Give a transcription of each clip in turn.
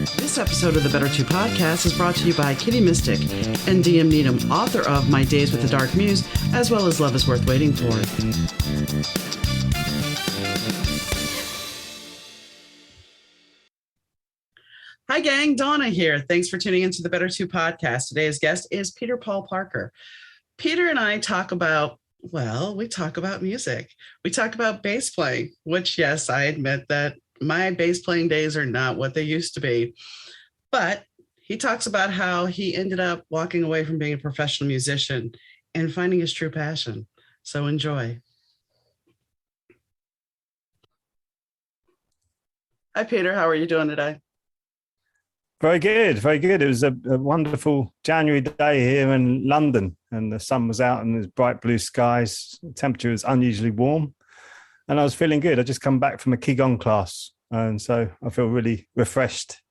This episode of the Better Two podcast is brought to you by Kitty Mystic and DM Needham, author of My Days with the Dark Muse, as well as Love is Worth Waiting For. Hi, gang. Donna here. Thanks for tuning into the Better Two podcast. Today's guest is Peter Paul Parker. Peter and I talk about, we talk about music. We talk about bass playing, which, yes, I admit that my bass playing days are not what they used to be. But he talks about how he ended up walking away from being a professional musician and finding his true passion. So enjoy. Hi, Peter. How are you doing today? Very good, very good. It was a wonderful January day here in London, and the sun was out and there's bright blue skies. The temperature was unusually warm, and I was feeling good. I just come back from a Ki Gong class, and so I feel really refreshed.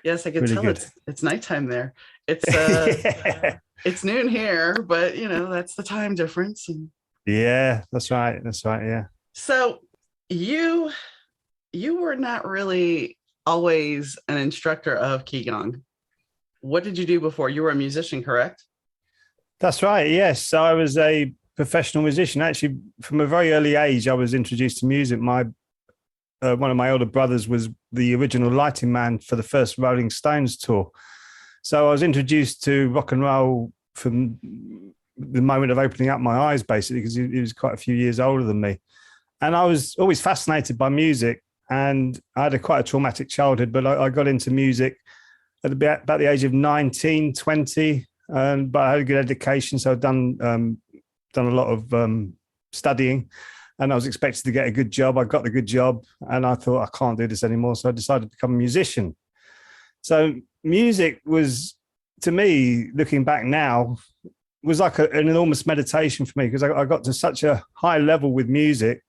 Yes, I can tell it's nighttime there. It's Yeah. It's noon here, but that's the time difference. Yeah, that's right. Yeah. So you were not really always an instructor of Ki Gong. What did you do before? You were a musician, correct? That's right. Yes. So I was a professional musician. Actually, from a very early age, I was introduced to music. One of my older brothers was the original lighting man for the first Rolling Stones tour. So I was introduced to rock and roll from the moment of opening up my eyes, basically, because he was quite a few years older than me. And I was always fascinated by music. And I had quite a traumatic childhood, but I got into music at about the age of 19, 20. But I had a good education, so I'd done a lot of studying, and I was expected to get a good job. I got the good job, and I thought, I can't do this anymore, so I decided to become a musician. So music was, to me, looking back now, was like an enormous meditation for me, because I got to such a high level with music.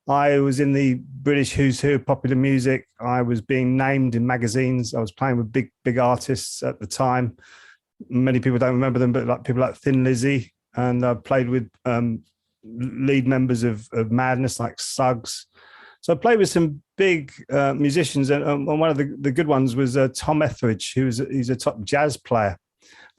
I was in the British Who's Who of popular music. I was being named in magazines. I was playing with big artists at the time. Many people don't remember them, but like people like Thin Lizzy. And I played with lead members of Madness, like Suggs. So I played with some big musicians. And one of the good ones was Tom Etheridge, he's a top jazz player.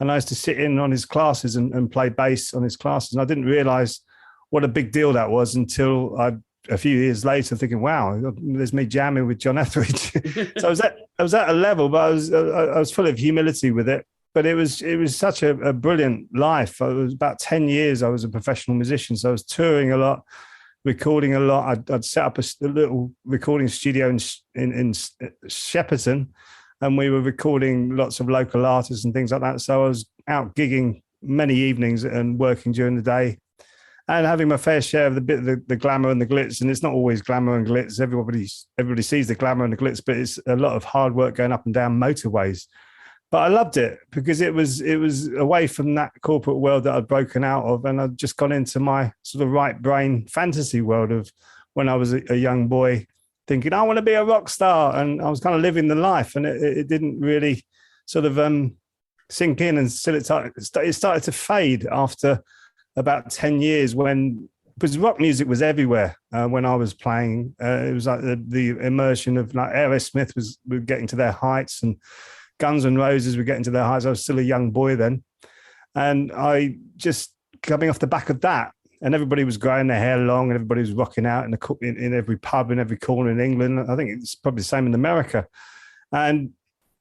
And I used to sit in on his classes and play bass on his classes. And I didn't realize what a big deal that was until a few years later, thinking, wow, there's me jamming with John Etheridge. So I was at a level, but I was full of humility with it. But it was such a brilliant life. It was about 10 years I was a professional musician. So I was touring a lot, recording a lot. I'd set up a little recording studio in Shepperton, and we were recording lots of local artists and things like that. So I was out gigging many evenings and working during the day, and having my fair share of the glamour and the glitz. And it's not always glamour and glitz. Everybody sees the glamour and the glitz, but it's a lot of hard work going up and down motorways. But I loved it because it was away from that corporate world that I'd broken out of, and I'd just gone into my sort of right brain fantasy world of when I was a young boy, thinking I want to be a rock star, and I was kind of living the life, and it didn't really sort of sink in until it started to fade after about 10 years, because rock music was everywhere when I was playing. It was like the immersion of like Aerosmith were getting to their heights, and Guns N' Roses were getting to their heights. I was still a young boy then. And I just coming off the back of that, and everybody was growing their hair long, and everybody was rocking out in every pub, in every corner in England. I think it's probably the same in America. And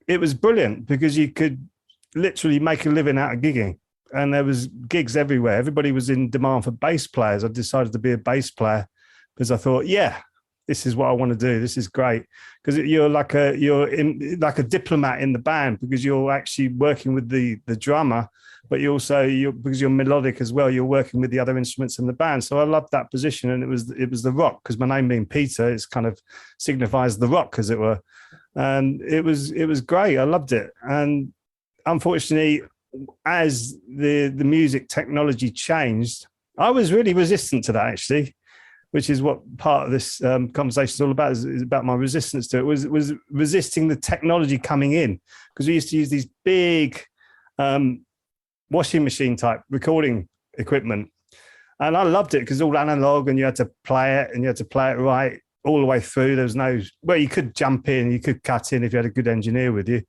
it was brilliant because you could literally make a living out of gigging. And there was gigs everywhere. Everybody was in demand for bass players. I decided to be a bass player because I thought, yeah, this is what I want to do. This is great, because you're like a diplomat in the band, because you're actually working with the drummer, but because you're melodic as well, you're working with the other instruments in the band. So I loved that position, and it was the rock, because my name being Peter, it's kind of signifies the rock, as it were. And it was great. I loved it. And unfortunately, as the music technology changed, I was really resistant to that, actually, which is what part of this conversation is all about, is about my resistance to it, was resisting the technology coming in, because we used to use these big washing machine type recording equipment. And I loved it because it's all analog, and you had to play it, and you had to play it right. all the way through. There was no, well, you could jump in, you could cut in if you had a good engineer with you,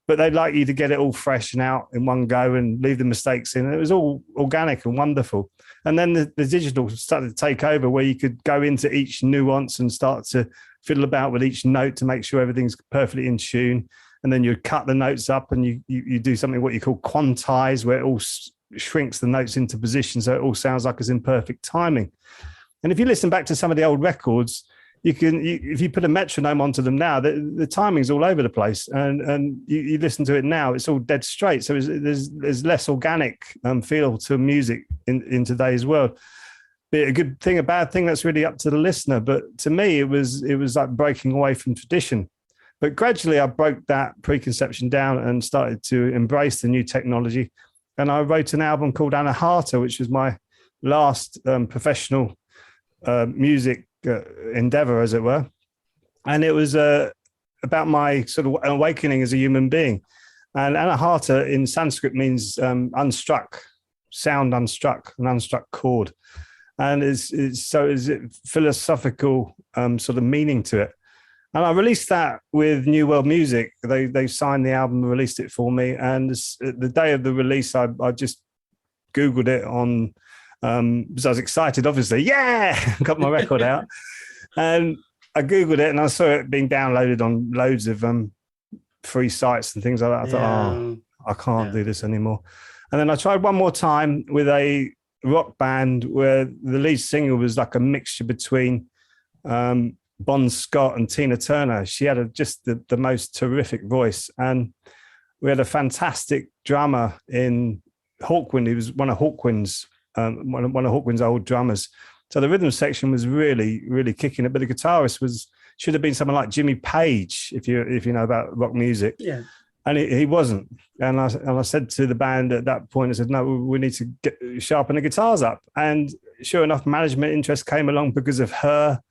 but they'd like you to get it all fresh and out in one go and leave the mistakes in. It was all organic and wonderful. And then the digital started to take over, where you could go into each nuance and start to fiddle about with each note to make sure everything's perfectly in tune. And then you cut the notes up and you do something what you call quantize, where it all shrinks the notes into position so it all sounds like it's in perfect timing. And if you listen back to some of the old records, if you put a metronome onto them now, the timing's all over the place, and you listen to it now, it's all dead straight. So there's less organic feel to music in today's world. Be a good thing, a bad thing, that's really up to the listener. But to me, it was like breaking away from tradition. But gradually, I broke that preconception down and started to embrace the new technology. And I wrote an album called Anahata, which was my last professional music endeavor, as it were. And it was about my sort of awakening as a human being. And Anahata in Sanskrit means unstruck, sound unstruck, an unstruck chord. And it's philosophical sort of meaning to it. And I released that with New World Music. They signed the album, released it for me. And the day of the release, I just Googled it on, because I was excited, obviously. Yeah, got my record out. And I Googled it and I saw it being downloaded on loads of free sites and things like that. I thought, I can't do this anymore. And then I tried one more time with a rock band where the lead singer was like a mixture between Bon Scott and Tina Turner. She had just the most terrific voice. And we had a fantastic drummer in Hawkwind. He was one of Hawkwind's old drummers. So the rhythm section was really, really kicking it. But the guitarist should have been someone like Jimmy Page, if you know about rock music. Yeah. And he wasn't. And I said to the band at that point, I said, no, we need to sharpen the guitars up. And sure enough, management interest came along because of her.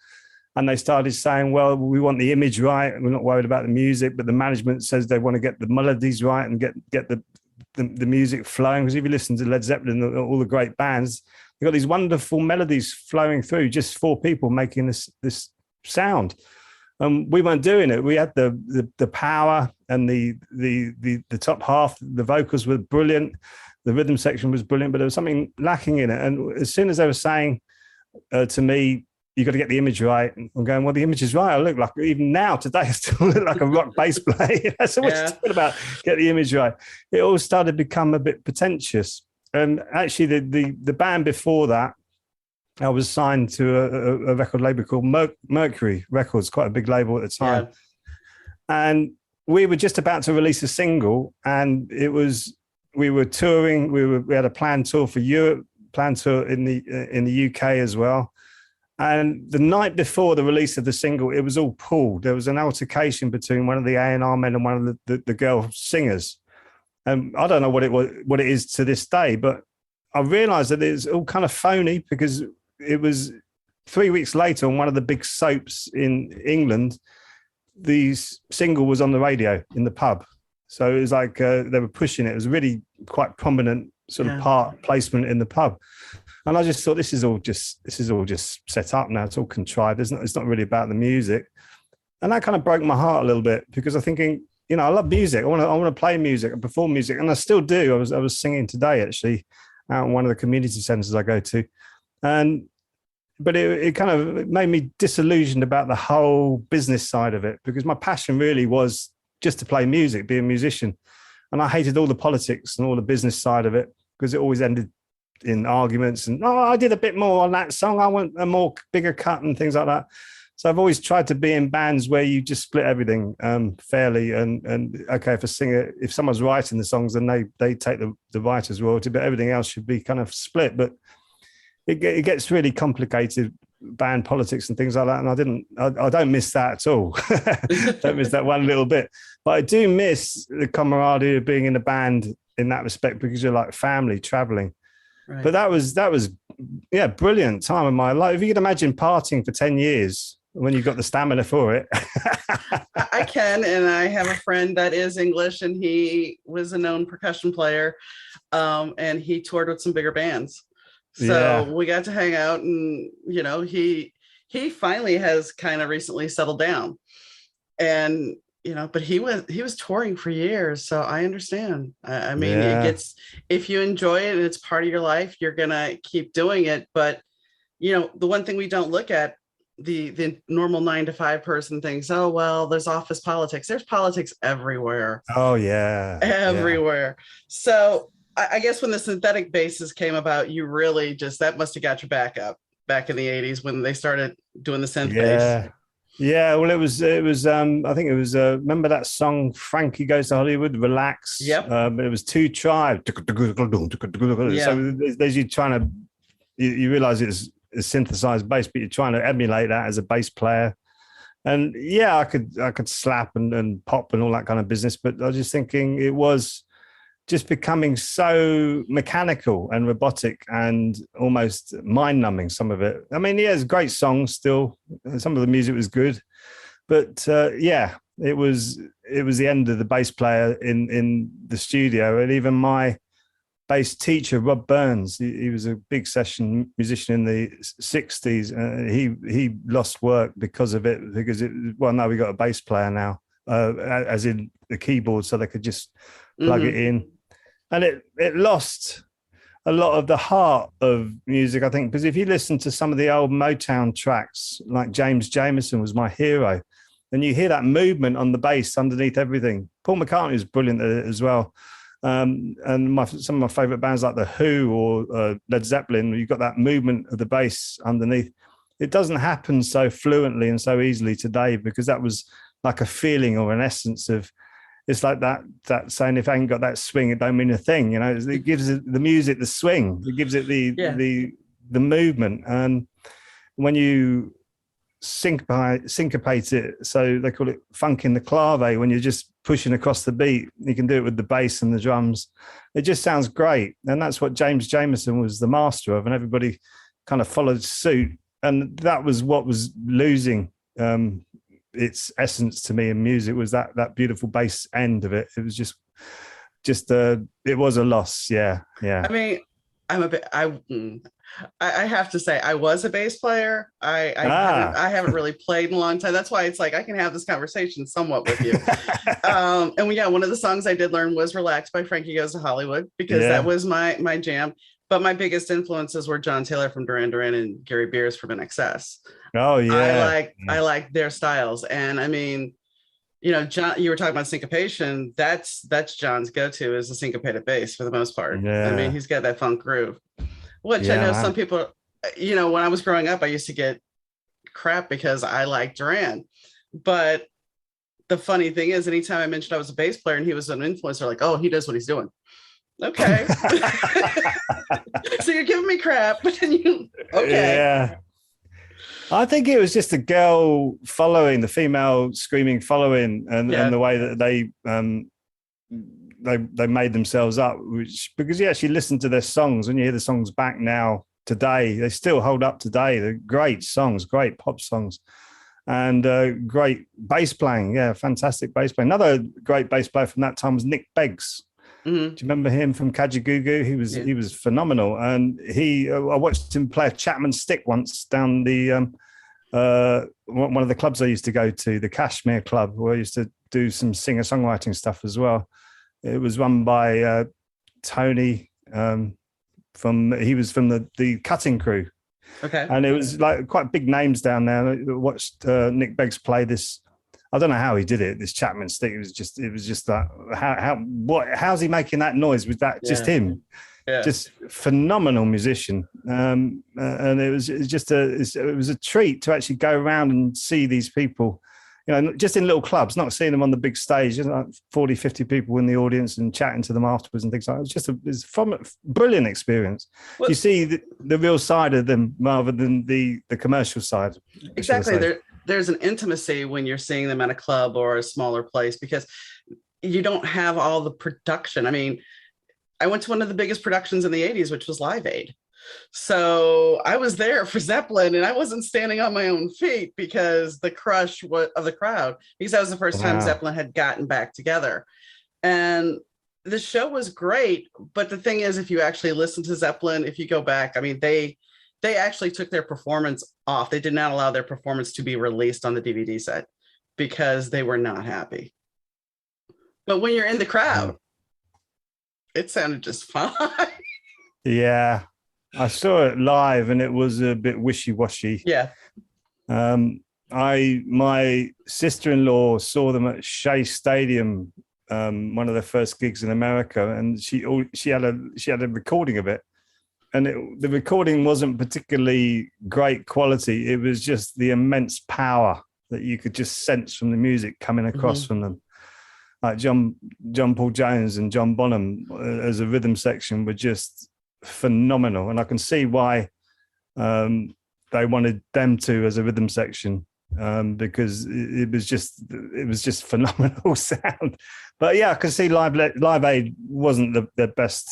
And they started saying, well, we want the image right. We're not worried about the music, but the management says they want to get the melodies right and get the music flowing. Because if you listen to Led Zeppelin and all the great bands, you've got these wonderful melodies flowing through, just four people making this sound. We weren't doing it. We had the power and the top half. The vocals were brilliant. The rhythm section was brilliant, but there was something lacking in it. And as soon as they were saying to me, you got to get the image right, I'm going, well, the image is right. I look like, even now, today, I still look like a rock bass player. So what's talking about get the image right? It all started to become a bit pretentious. And actually, the band before that, I was signed to a record label called Mercury Records, quite a big label at the time. Yeah. And we were just about to release a single, and we were touring. We had a planned tour for Europe, planned tour in the UK as well. And the night before the release of the single, it was all pulled. There was an altercation between one of the A&R men and one of the girl singers. And I don't know what it is to this day, but I realized that it's all kind of phony, because it was 3 weeks later on one of the big soaps in England, the single was on the radio in the pub. So it was like they were pushing it. It was really quite prominent sort of part placement in the pub. And I just thought, this is all just set up now. It's all contrived. It's not really about the music. And that kind of broke my heart a little bit, because I'm thinking, I love music. I want to play music and perform music, and I still do. I was singing today actually out in one of the community centres I go to, but it kind of made me disillusioned about the whole business side of it, because my passion really was just to play music, be a musician, and I hated all the politics and all the business side of it, because it always ended in arguments and, I did a bit more on that song, I want a more bigger cut and things like that. So I've always tried to be in bands where you just split everything fairly. And okay, if someone's writing the songs, then they take the writer's royalty, but everything else should be kind of split. But it gets really complicated, band politics and things like that. And I don't miss that at all. Don't miss that one little bit. But I do miss the camaraderie of being in a band in that respect, because you're like family traveling. Right. But that was brilliant time of my life. If you could imagine partying for 10 years when you've got the stamina for it. I can, and I have a friend that is English, and he was a known percussion player, and he toured with some bigger bands. So we got to hang out, and he he finally has kind of recently settled down. And but he was touring for years, so I understand. I mean, it Yeah. gets, if you enjoy it and it's part of your life, you're gonna keep doing it. But the one thing we don't look at, the normal 9 to 5 person thinks, oh well, there's office politics. There's politics everywhere, Oh yeah. Yeah. everywhere. So I guess when the synthetic basses came about, you really just, that must have got your back up back in the 80s when they started doing the synth bass. Yeah. Yeah. Well, it was I think it was remember that song Frankie Goes to Hollywood, Relax. Yep. But it was two tribes. Yeah. So there's you trying to you realize it's a synthesized bass, but you're trying to emulate that as a bass player. And yeah, I could slap and pop and all that kind of business, but I was just thinking it was just becoming so mechanical and robotic and almost mind-numbing, some of it. I mean, yeah, it's great songs still. Some of the music was good, but yeah, it was the end of the bass player in the studio. And even my bass teacher, Rob Burns, he was a big session musician in the 60s. He lost work because of it, because now we got a bass player now, as in the keyboard, so they could just plug it in. And it lost a lot of the heart of music, I think, because if you listen to some of the old Motown tracks, like James Jamerson was my hero, and you hear that movement on the bass underneath everything. Paul McCartney is brilliant at it as well. And some of my favorite bands like The Who or Led Zeppelin, you've got that movement of the bass underneath. It doesn't happen so fluently and so easily today, because that was like a feeling or an essence of, it's like that saying, if I ain't got that swing, it don't mean a thing. It gives the music the swing. It gives it the movement. And when you syncopate it, so they call it funk in the clave, when you're just pushing across the beat, you can do it with the bass and the drums. It just sounds great. And that's what James Jamerson was the master of, and everybody kind of followed suit. And that was what was losing its essence to me in music, was that beautiful bass end of it. It was just it was a loss. Yeah. I mean, I have to say, I was a bass player. I haven't really played in a long time. That's why it's like I can have this conversation somewhat with you. And one of the songs I did learn was "Relax" by Frankie Goes to Hollywood, because that was my jam. But my biggest influences were John Taylor from Duran Duran and Gary Beers from NXS. Oh yeah, I like their styles. And I mean, John, you were talking about syncopation. That's John's go-to, is a syncopated bass for the most part. Yeah. I mean, he's got that funk groove, which I know some people, when I was growing up, I used to get crap because I liked Duran. But the funny thing is, anytime I mentioned I was a bass player and he was an influencer, like, oh, he does what he's doing. Okay. So you're giving me crap, but then okay. Yeah. I think it was just the girl following, the female screaming following, and the way that they made themselves up, because you actually listen to their songs, and you hear the songs back now today, they still hold up today. They're great songs, great pop songs, and great bass playing. Yeah, fantastic bass playing. Another great bass player from that time was Nick Beggs. Do you remember him from Kajagoogoo? He was phenomenal, and I watched him play a Chapman stick once down the one of the clubs I used to go to, the Kashmir Club, where I used to do some singer-songwriting stuff as well. It was run by Tony he was from the Cutting Crew. Okay. And it was like quite big names down there. I watched Nick Beggs play this. I don't know how he did it. This Chapman stick. It was just that. How's he making that noise? Was that just him? Yeah. Just phenomenal musician. And it was a treat to actually go around and see these people, just in little clubs, not seeing them on the big stage, like 40, 50 people in the audience and chatting to them afterwards and things like that. It was a brilliant experience. Well, you see the real side of them rather than the commercial side. Exactly. There's an intimacy when you're seeing them at a club or a smaller place, because you don't have all the production. I mean, I went to one of the biggest productions in the 80s, which was Live Aid. So I was there for Zeppelin, and I wasn't standing on my own feet because the crush of the crowd, because that was the first time Zeppelin had gotten back together. And the show was great. But the thing is, if you actually listen to Zeppelin, if you go back, I mean, they they actually took their performance off. They did not allow their performance to be released on the DVD set because they were not happy. But when you're in the crowd, it sounded just fine. Yeah. I saw it live and it was a bit wishy-washy. Yeah. My sister-in-law saw them at Shea Stadium, one of their first gigs in America, and she had a recording of it, and the recording wasn't particularly great quality. It was just the immense power that you could just sense from the music coming across from them. Like John Paul Jones and John Bonham as a rhythm section were just phenomenal, and I can see why they wanted them to as a rhythm section, because it was just phenomenal sound. But yeah, I can see Live Aid wasn't the best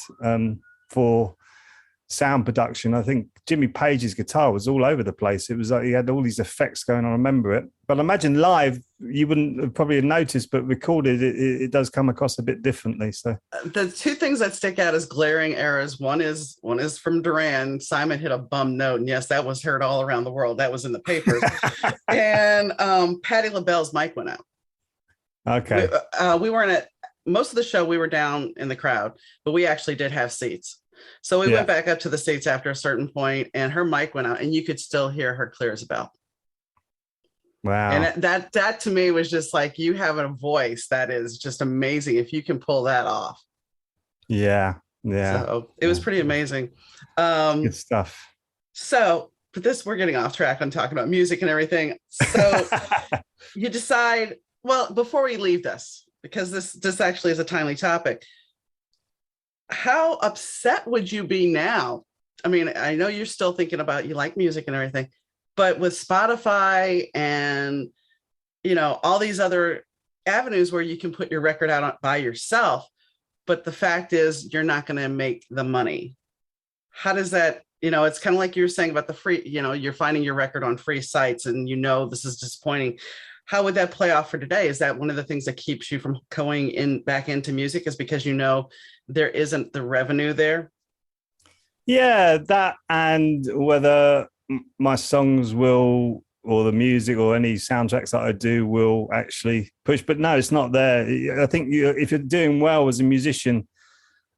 for sound production. I think Jimmy Page's guitar was all over the place. It was like he had all these effects going on. I remember it, but I imagine live you wouldn't have probably noticed, but recorded it does come across a bit differently. So the two things that stick out as glaring errors, one is from Duran. Simon hit a bum note, and yes, that was heard all around the world. That was in the papers. And Patti LaBelle's mic went out. Okay. We weren't at most of the show. We were down in the crowd, but we actually did have seats. So we went back up to the seats after a certain point, and her mic went out, and you could still hear her clear as a bell. Wow. And that to me was just like, you have a voice that is just amazing if you can pull that off. Yeah. So it was pretty amazing. Good stuff. So, but we're getting off track on talking about music and everything. So you decide, well, before we leave this, because this actually is a timely topic, how upset would you be now? I mean, I know you're still thinking about, you like music and everything, but with Spotify and, all these other avenues where you can put your record out by yourself, but the fact is you're not going to make the money. How does that, it's kind of like you were saying about the free, you're finding your record on free sites and this is disappointing. How would that play off for today? Is that one of the things that keeps you from going back into music, is because there isn't the revenue there? Yeah, that, and whether my songs will, or the music or any soundtracks that I do will actually push. But no, it's not there. I think if you're doing well as a musician,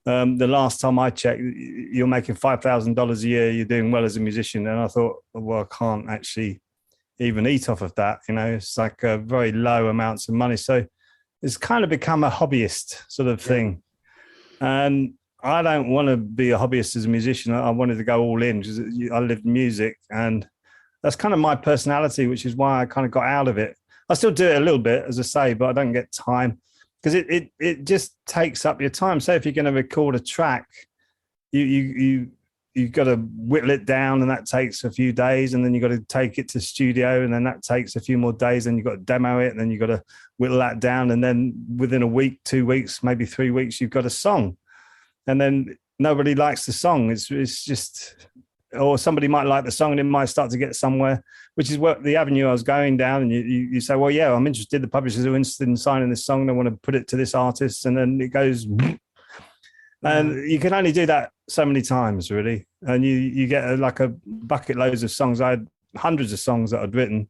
the last time I checked, you're making $5,000 a year. You're doing well as a musician. And I thought, well, I can't actually even eat off of that. It's like very low amounts of money. So it's kind of become a hobbyist sort of thing. And I don't want to be a hobbyist as a musician. I wanted to go all in because I lived music, and that's kind of my personality, which is why I kind of got out of it. I still do it a little bit, as I say, but I don't get time because it just takes up your time. So if you're going to record a track, you've got to whittle it down, and that takes a few days, and then you've got to take it to the studio, and then that takes a few more days, and you've got to demo it, and then you've got to whittle that down, and then within a week, 2 weeks, maybe 3 weeks, you've got a song. And then nobody likes the song. It's just, or somebody might like the song and it might start to get somewhere, which is what the avenue I was going down. And you say, well, yeah, I'm interested. The publishers are interested in signing this song. They want to put it to this artist. And then it goes, and you can only do that so many times, really. And you get like a bucket loads of songs. I had hundreds of songs that I'd written,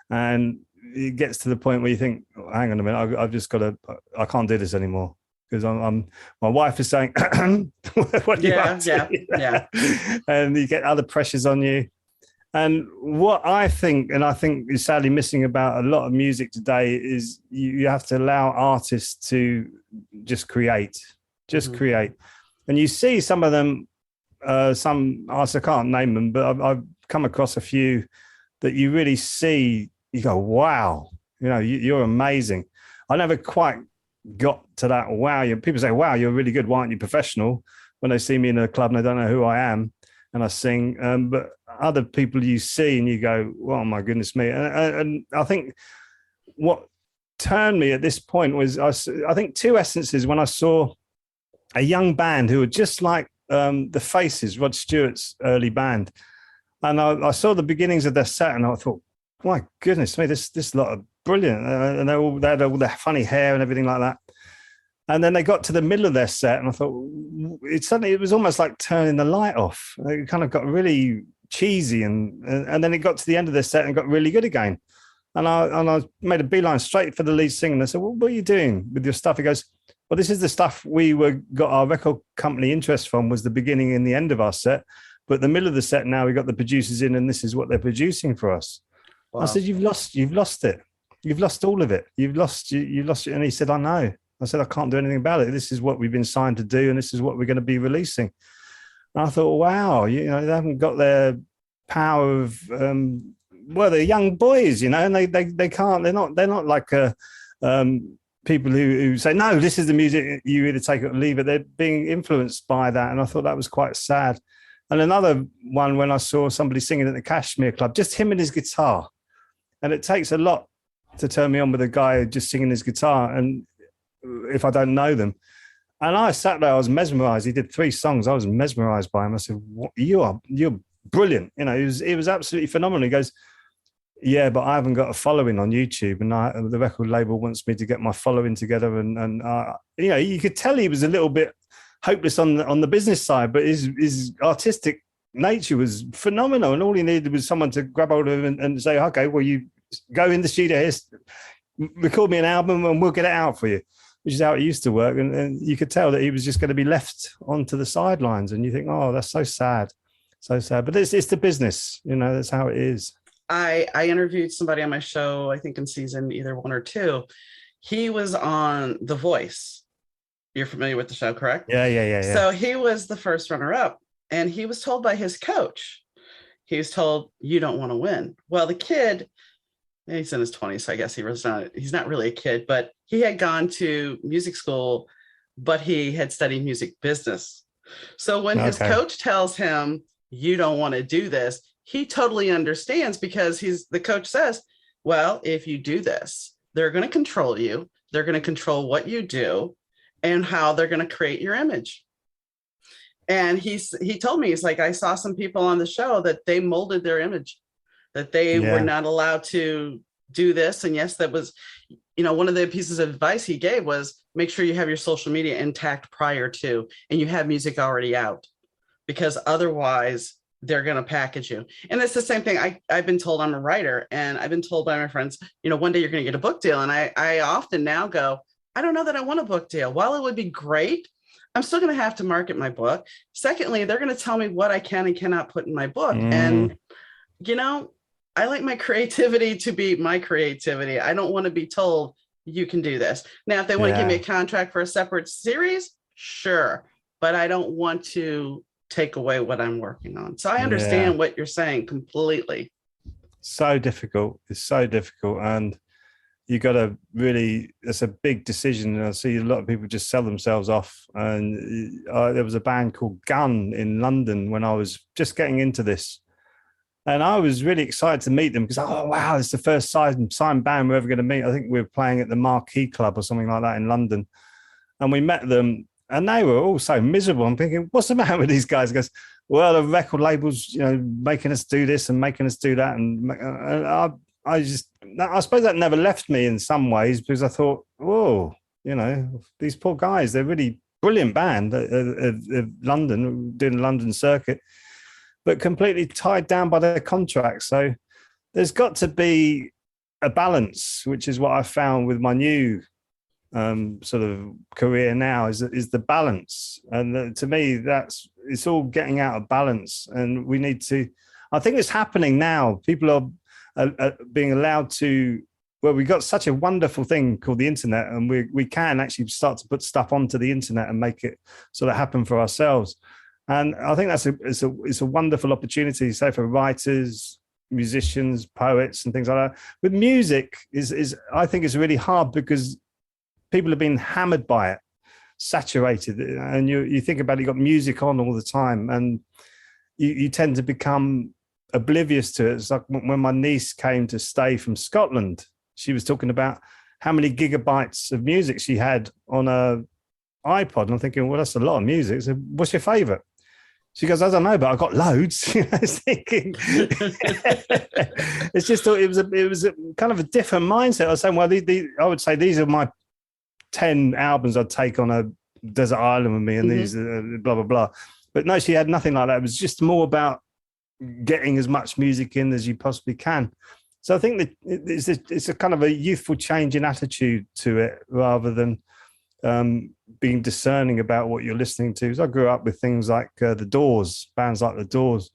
and it gets to the point where you think, oh, hang on a minute, I've just got to, I can't do this anymore. Because my wife is saying, what do you want to? Yeah. And you get other pressures on you. And what I think is sadly missing about a lot of music today is you have to allow artists to just create. Create. And you see some of them, some artists, I can't name them, but I've come across a few that you really see, you go, wow, you're amazing. I never quite got to that. Wow, people say, wow, you're really good. Why aren't you professional? When they see me in a club and they don't know who I am and I sing. But other people you see and you go, oh my goodness me. And I think what turned me at this point was, I think two essences when I saw a young band who were just like the Faces, Rod Stewart's early band. And I saw the beginnings of their set and I thought, my goodness me, this lot of brilliant. And they had all their funny hair and everything like that. And then they got to the middle of their set and I thought, it was almost like turning the light off. It kind of got really cheesy, and then it got to the end of the set and got really good again. And I made a beeline straight for the lead singer. And I said, well, what are you doing with your stuff? He goes, well, this is the stuff got our record company interest from, was the beginning and the end of our set. But the middle of the set now, we got the producers in, and this is what they're producing for us. Wow. I said, you've lost it. You've lost all of it. You've lost it. And he said, I know. I said, I can't do anything about it. This is what we've been signed to do, and this is what we're going to be releasing. And I thought, wow, they haven't got their power of, they're young boys, and they can't. They're not like people who say, no, this is the music, you either take it or leave it. They're being influenced by that, and I thought that was quite sad. And another one, when I saw somebody singing at the Kashmir Club, just him and his guitar, and it takes a lot to turn me on with a guy just singing his guitar, and if I don't know them. And I sat there, I was mesmerized. He did 3 songs. I was mesmerized by him. I said, you're brilliant. It was absolutely phenomenal. He goes, yeah, but I haven't got a following on YouTube, and the record label wants me to get my following together. And you could tell he was a little bit hopeless on the business side, but his artistic nature was phenomenal. And all he needed was someone to grab hold of him and say, okay, well, you go in the studio here, record me an album, and we'll get it out for you, which is how it used to work. And you could tell that he was just going to be left onto the sidelines. And you think, oh, that's so sad. So sad. But it's the business, that's how it is. I interviewed somebody on my show, I think in season either 1 or 2. He was on The Voice. You're familiar with the show, correct? Yeah. So he was the first runner-up, and he was told by his coach, he was told, you don't want to win. Well, the kid, he's in his 20s, so I guess he's not really a kid, but he had gone to music school, but he had studied music business. So when his coach tells him, you don't want to do this, he totally understands, because the coach says, well, if you do this, they're going to control you. They're going to control what you do and how they're going to create your image. And he told me, he's like, I saw some people on the show that they molded their image, that they were not allowed to do this. And yes, that was, one of the pieces of advice he gave was, make sure you have your social media intact prior to, and you have music already out, because otherwise they're going to package you. And it's the same thing. I've been told, I'm a writer, and I've been told by my friends, one day you're going to get a book deal. And I often now go, I don't know that I want a book deal. While it would be great, I'm still going to have to market my book. Secondly, they're going to tell me what I can and cannot put in my book. And, I like my creativity to be my creativity. I don't want to be told you can do this. Now, if they want to give me a contract for a separate series, sure. But I don't want to take away what I'm working on. So I understand what you're saying completely. So difficult. It's so difficult. And you got to really, it's a big decision. And I see a lot of people just sell themselves off. And there was a band called Gun in London when I was just getting into this. And I was really excited to meet them, because, oh, wow, it's the first signed band we're ever going to meet. I think we were playing at the Marquee Club or something like that in London. And we met them, and they were all so miserable. I'm thinking, what's the matter with these guys? He goes, well, the record labels, making us do this and making us do that. And I suppose that never left me in some ways, because I thought, whoa, these poor guys, they're really brilliant band of London, doing the London circuit, but completely tied down by their contracts. So there's got to be a balance, which is what I found with my new sort of career now, is the balance. And to me, it's all getting out of balance. And we need to, I think it's happening now. People are being allowed to, well, we got such a wonderful thing called the internet, and we can actually start to put stuff onto the internet and make it sort of happen for ourselves. And I think it's a wonderful opportunity, say, for writers, musicians, poets, and things like that. With music, I think it's really hard, because people have been hammered by it, saturated, and you think about it, you've got music on all the time, and you tend to become oblivious to it. It's like when my niece came to stay from Scotland, she was talking about how many gigabytes of music she had on a iPod. And I'm thinking, well, that's a lot of music. I said, what's your favorite? She goes, I don't know, but I've got loads. I was thinking, it's just, it was a kind of a different mindset. I was saying, well, I would say these are my 10 albums I'd take on a desert island with me, and these blah, blah, blah. But no, she had nothing like that. It was just more about getting as much music in as you possibly can. So I think that it's a kind of a youthful change in attitude to it, rather than being discerning about what you're listening to. So I grew up with things like the Doors, bands like the Doors,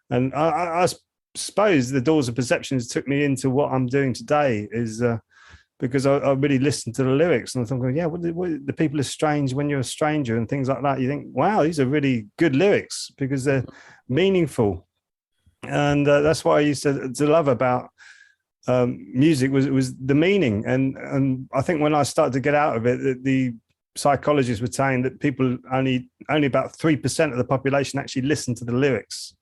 and I suppose the Doors of Perceptions took me into what I'm doing today, is because I really listened to the lyrics, and I'm thinking, yeah, what the people are strange when you're a stranger and things like that. You think, wow, these are really good lyrics because they're meaningful. And that's what I used to love about music was the meaning. And I think when I started to get out of it, the psychologists were saying that people only about 3% of the population actually listen to the lyrics,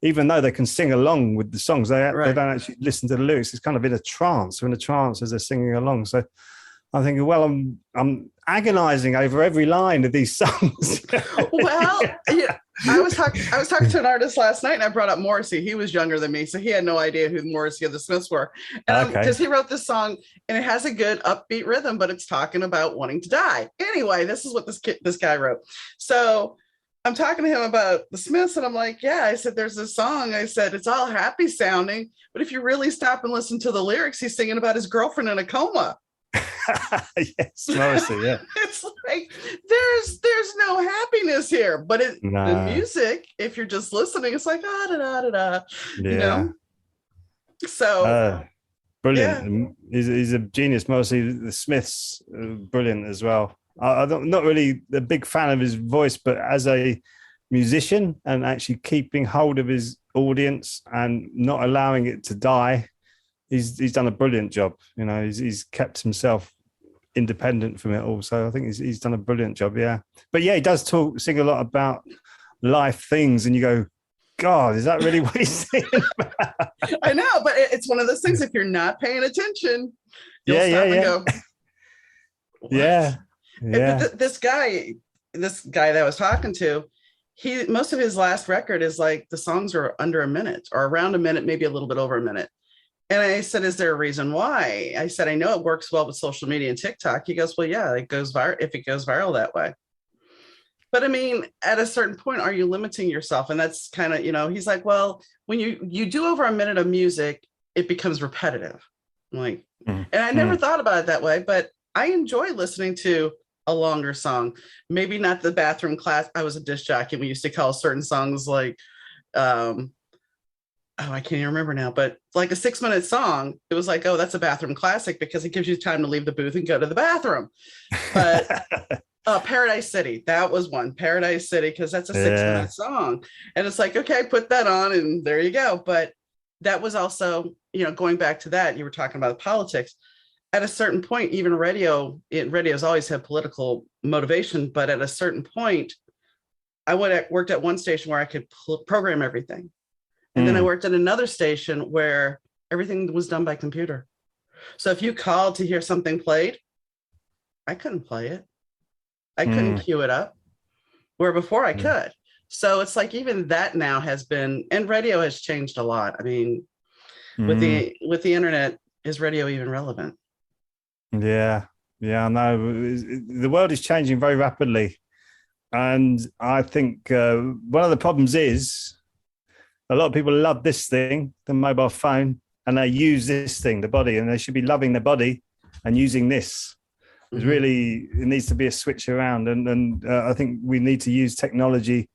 even though they can sing along with the songs. They don't actually listen to the lyrics. It's kind of in a trance. They're in a trance as they're singing along. So I'm thinking, well, I'm agonizing over every line of these songs. Well, yeah, I was talking to an artist last night, and I brought up Morrissey. He was younger than me, so he had no idea who Morrissey of the Smiths were. And because he wrote this song, and it has a good upbeat rhythm, but it's talking about wanting to die. Anyway, this is what this guy wrote. So I'm talking to him about the Smiths, and I'm like, yeah, I said, there's this song. I said, it's all happy sounding, but if you really stop and listen to the lyrics, he's singing about his girlfriend in a coma. Yes, Morrissey, yeah. It's like there's no happiness here, but the music, if you're just listening, it's like da da da da. Yeah. You know? So brilliant. Yeah. He's a genius. Morrissey, the Smiths, brilliant as well. I'm not really a big fan of his voice, but as a musician and actually keeping hold of his audience and not allowing it to die, he's done a brilliant job. You know, he's kept himself independent from it all. So I think he's done a brilliant job. Yeah. But yeah, he does sing a lot about life things, and you go, God, is that really what he's saying about? I know, but it's one of those things, if you're not paying attention, you'll stop and go, what? Yeah. This guy that I was talking to, most of his last record is like, the songs are under a minute or around a minute, maybe a little bit over a minute. And I said, is there a reason why? I said, I know it works well with social media and TikTok. He goes, well, yeah, it goes viral if it goes viral that way. But I mean, at a certain point, are you limiting yourself? And that's kind of, he's like, well, when you do over a minute of music, it becomes repetitive. I'm like, and I never thought about it that way, but I enjoy listening to a longer song. Maybe not the bathroom class. I was a disc jockey. We used to call certain songs like, I can't even remember now, but like a 6-minute song, it was like, oh, that's a bathroom classic because it gives you time to leave the booth and go to the bathroom. But Paradise City, that was one. Paradise City, because that's a 6-minute song. And it's like, okay, put that on and there you go. But that was also, going back to that, you were talking about politics. At a certain point, even radio's always had political motivation, but at a certain point, I worked at one station where I could program everything. And then I worked at another station where everything was done by computer. So if you called to hear something played, I couldn't play it. I couldn't cue it up, where before I could. So it's like, even that now has been, and radio has changed a lot. I mean, with the internet, is radio even relevant? Yeah, I know. The world is changing very rapidly. And I think one of the problems is, a lot of people love this thing, the mobile phone, and they use this thing, the body, and they should be loving their body and using this. It needs to be a switch around. And I think we need to use technology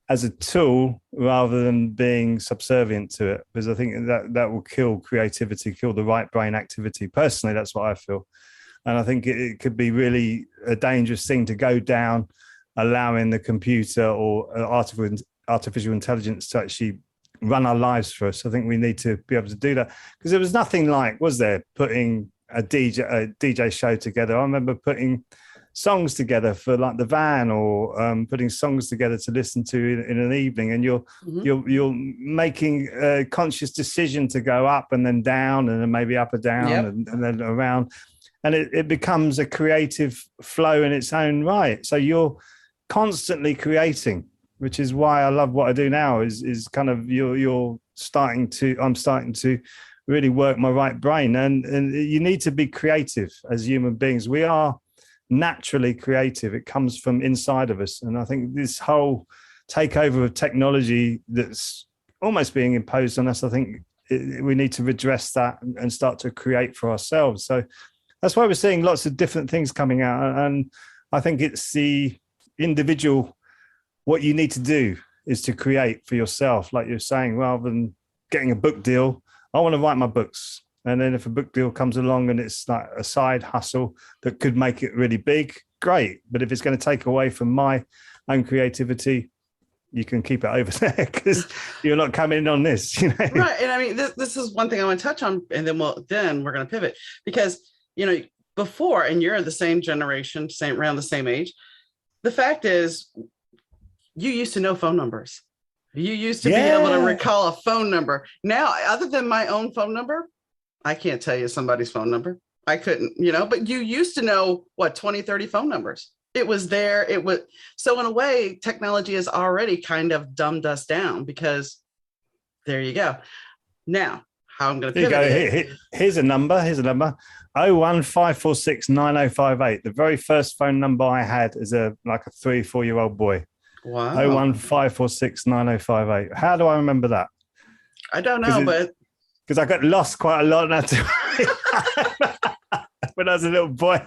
as a tool rather than being subservient to it, because I think that will kill creativity, kill the right brain activity. Personally, that's what I feel. And I think it could be really a dangerous thing to go down, allowing the computer or artificial intelligence to actually run our lives for us. I think we need to be able to do that, because there was nothing like, was there, putting a DJ show together. I remember putting songs together for like the van, or putting songs together to listen to in an evening, and you're making a conscious decision to go up and then down and then maybe up or down and then around, and it becomes a creative flow in its own right. So you're constantly creating, which is why I love what I do now, is kind of I'm starting to really work my right brain. And you need to be creative as human beings. We are naturally creative. It comes from inside of us. And I think this whole takeover of technology that's almost being imposed on us. I think we need to redress that and start to create for ourselves. So that's why we're seeing lots of different things coming out. And I think it's the individual, what you need to do is to create for yourself, like you're saying, rather than getting a book deal. I want to write my books. And then if a book deal comes along and it's like a side hustle that could make it really big, great. But if it's going to take away from my own creativity, you can keep it over there because you're not coming in on this, Right. And I mean, this is one thing I want to touch on, and then we're going to pivot because, before, and you're the same generation, around the same age. The fact is, you used to know phone numbers. You used to be able to recall a phone number. Now, other than my own phone number, I can't tell you somebody's phone number. I couldn't, but you used to know 20, 30 phone numbers. It was there. So in a way, technology has already kind of dumbed us down because there you go. Now, how I'm going to pivot. Here's a number. 015469058. The very first phone number I had as a 3-4-year-old boy. Wow. 015469058. How do I remember that? I don't know, because I got lost quite a lot when I was a little boy.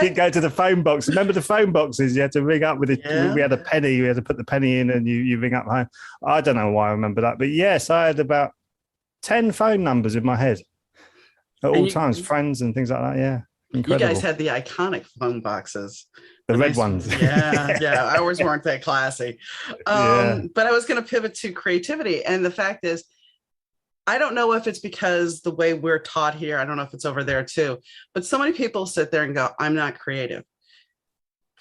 You'd go to the phone box. Remember the phone boxes? You had to ring up with it. Yeah. We had a penny. You had to put the penny in and you ring up home. I don't know why I remember that. But yes, I had about 10 phone numbers in my head at all times, friends and things like that. Yeah. Incredible. You guys had the iconic phone boxes. The red ones. Yeah. Ours weren't that classy. But I was going to pivot to creativity. And the fact is, I don't know if it's because the way we're taught here, I don't know if it's over there too, but so many people sit there and go, I'm not creative.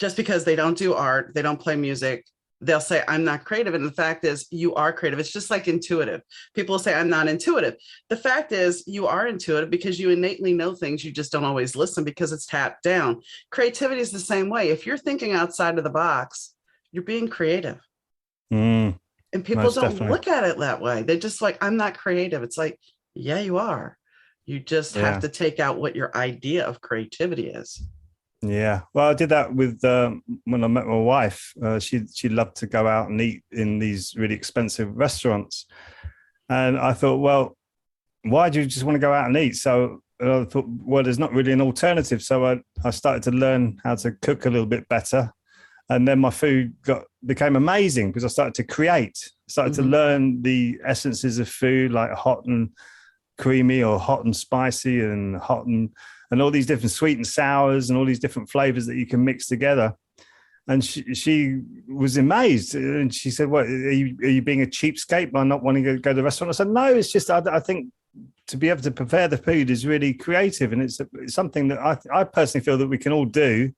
Just because they don't do art, they don't play music, they'll say, I'm not creative. And the fact is, you are creative. It's just like intuitive. People say, I'm not intuitive. The fact is, you are intuitive because you innately know things. You just don't always listen because it's tapped down. Creativity is the same way. If you're thinking outside of the box, you're being creative. And people don't look at it that way. They're just like, I'm not creative. It's like, yeah, you are. You just have to take out what your idea of creativity is. Yeah. Well, I did that with when I met my wife. She loved to go out and eat in these really expensive restaurants. And I thought, well, why do you just want to go out and eat? So I thought, well, there's not really an alternative. So I started to learn how to cook a little bit better. And then my food became amazing because I started to create, to learn the essences of food, like hot and creamy or hot and spicy and hot and all these different sweet and sours and all these different flavors that you can mix together. And she was amazed. And she said, what, are you being a cheapskate by not wanting to go to the restaurant? I said, no, it's just, I think to be able to prepare the food is really creative. And it's something that I personally feel that we can all do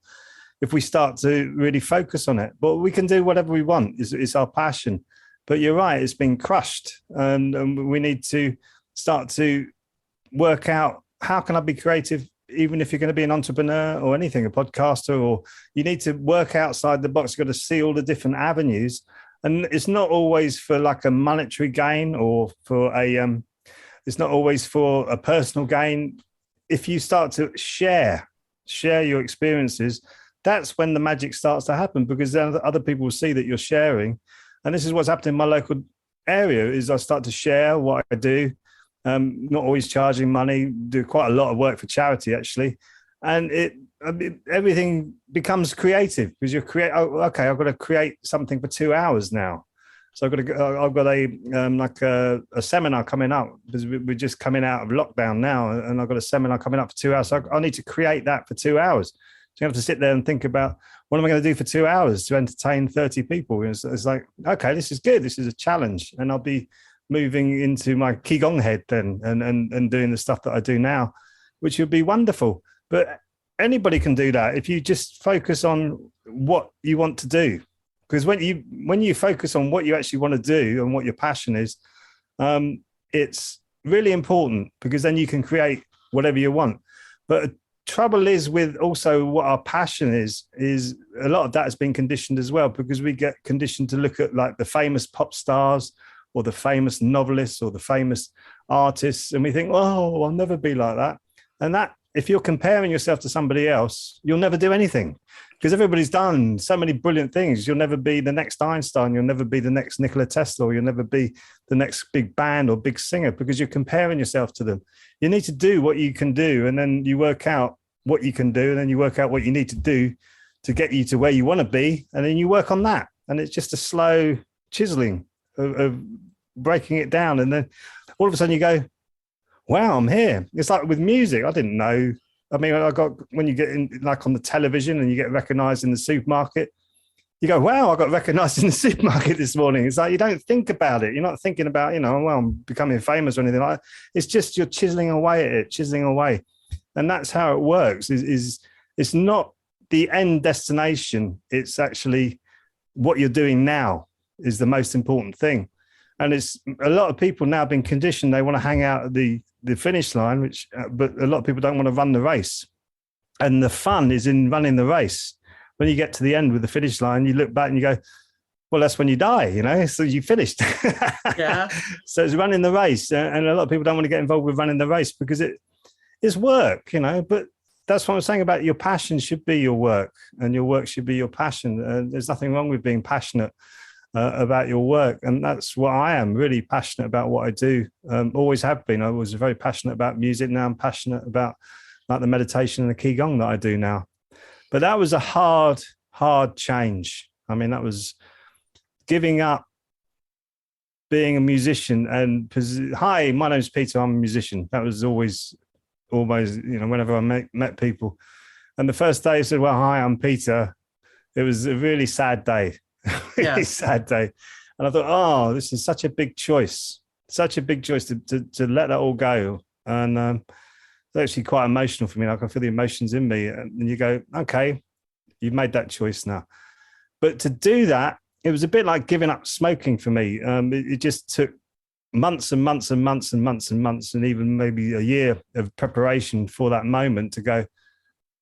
if we start to really focus on it. But we can do whatever we want. It's our passion. But you're right, it's been crushed. And we need to start to work out, how can I be creative, even if you're going to be an entrepreneur or anything, a podcaster, or you need to work outside the box. You've got to see all the different avenues. And it's not always for like a monetary gain or for it's not always for a personal gain. If you start to share your experiences, that's when the magic starts to happen, because then other people will see that you're sharing. And this is what's happening in my local area, is I start to share what I do, not always charging money, do quite a lot of work for charity, actually. And everything becomes creative because you're I've got to create something for 2 hours now. So I've got a seminar coming up because we're just coming out of lockdown now, and I've got a seminar coming up for 2 hours. So I need to create that for 2 hours. So you have to sit there and think about, what am I going to do for 2 hours to entertain 30 people? It's like, okay, this is good. This is a challenge. And I'll be moving into my Ki Gong head then and doing the stuff that I do now, which would be wonderful. But anybody can do that if you just focus on what you want to do. Because when you focus on what you actually want to do and what your passion is, it's really important, because then you can create whatever you want. But trouble is with also what our passion is a lot of that has been conditioned as well, because we get conditioned to look at like the famous pop stars or the famous novelists or the famous artists, and we think, oh, I'll never be like that. And that, if you're comparing yourself to somebody else, you'll never do anything, because everybody's done so many brilliant things. You'll never be the next Einstein. You'll never be the next Nikola Tesla. Or you'll never be the next big band or big singer because you're comparing yourself to them. You need to do what you can do, and then you work out what you can do, and then you work out what you need to do to get you to where you want to be, and then you work on that. And it's just a slow chiseling of breaking it down. And then all of a sudden you go, wow, I'm here. It's like with music. I didn't know. I mean, when you get in, like on the television and you get recognized in the supermarket, you go, wow, I got recognized in the supermarket this morning. It's like, you don't think about it. You're not thinking about, well, I'm becoming famous or anything like that. It's just you're chiseling away at it, chiseling away. And that's how it works. It's not the end destination. It's actually what you're doing now is the most important thing. And it's a lot of people now been conditioned. They want to hang out at the finish line, but a lot of people don't want to run the race. And the fun is in running the race. When you get to the end with the finish line, you look back and you go, well, that's when you die, so you finished. Yeah. So it's running the race. And a lot of people don't want to get involved with running the race because it's work, but that's what I'm saying about your passion should be your work and your work should be your passion. There's nothing wrong with being passionate about your work. And that's what I am, really passionate about what I do. Always have been. I was very passionate about music. Now I'm passionate about like the meditation and the Ki Gong that I do now. But that was a hard change. I mean, that was giving up being a musician and, hi, my name's Peter, I'm a musician. That was always, whenever I met people. And the first day I said, well, hi, I'm Peter. It was a really sad day. Really sad day. And I thought, oh, this is such a big choice to let that all go. And it's actually quite emotional for me. I can feel the emotions in me. And you go, okay, you've made that choice now. But to do that, it was a bit like giving up smoking for me. It just took months and months and months and months and months and even maybe a year of preparation for that moment to go,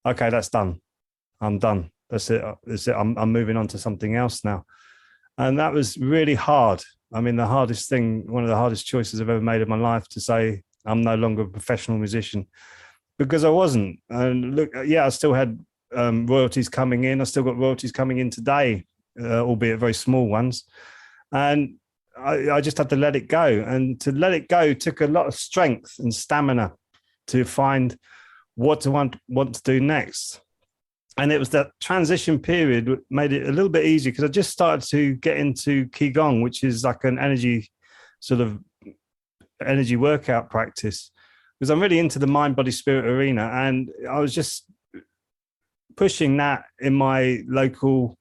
okay, that's done. I'm done. That's it. I'm moving on to something else now. And that was really hard. I mean, one of the hardest choices I've ever made in my life, to say I'm no longer a professional musician, because I wasn't. And look, I still had royalties coming in. I still got royalties coming in today, albeit very small ones. And I just had to let it go. And to let it go took a lot of strength and stamina to find what to want to do next. And it was that transition period that made it a little bit easier, because I just started to get into Ki Gong, which is like an energy workout practice, because I'm really into the mind, body, spirit arena. And I was just pushing that in my local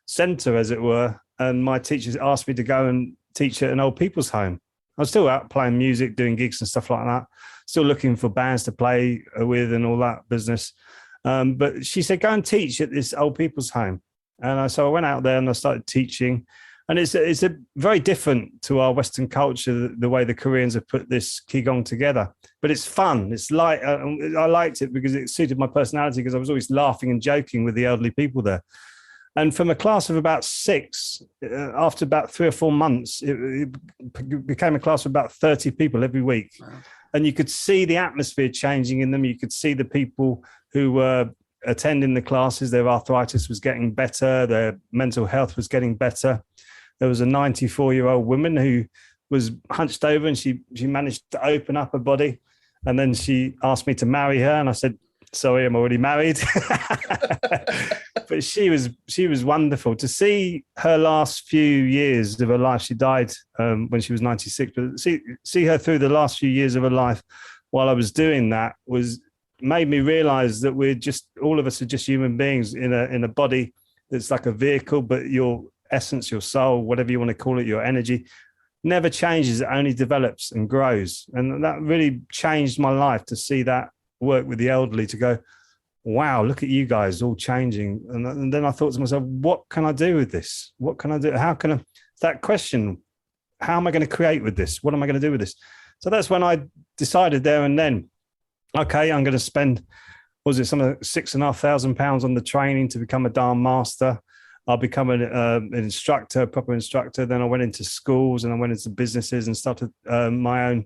center, as it were. And my teachers asked me to go and teach at an old people's home. I was still out playing music, doing gigs and stuff like that, still looking for bands to play with and all that business. But she said, go and teach at this old people's home. And so I went out there and I started teaching. And it's a very different to our Western culture, the way the Koreans have put this Ki Gong together. But it's fun. It's light. I liked it because it suited my personality, because I was always laughing and joking with the elderly people there. And from a class of about 6, after about 3 or 4 months, it became a class of about 30 people every week. Wow. And you could see the atmosphere changing in them. You could see the people who were attending the classes, their arthritis was getting better, their mental health was getting better. There was a 94-year-old woman who was hunched over, and she managed to open up her body. And then she asked me to marry her. And I said, sorry, I'm already married. But she was wonderful to see her last few years of her life. She died when she was 96, but see her through the last few years of her life while I was doing that made me realize that all of us are just human beings in a body that's like a vehicle, but your essence, your soul, whatever you want to call it, your energy never changes. It only develops and grows. And that really changed my life, to see that work with the elderly, to go, wow, look at you guys all changing. And then I thought to myself, what can I do with this? What can I do? That question, how am I going to create with this? What am I going to do with this? So that's when I decided there and then, okay, I'm going to spend, something like £6,500 on the training to become a Dharma master. I'll become an instructor, a proper instructor. Then I went into schools and I went into businesses and started my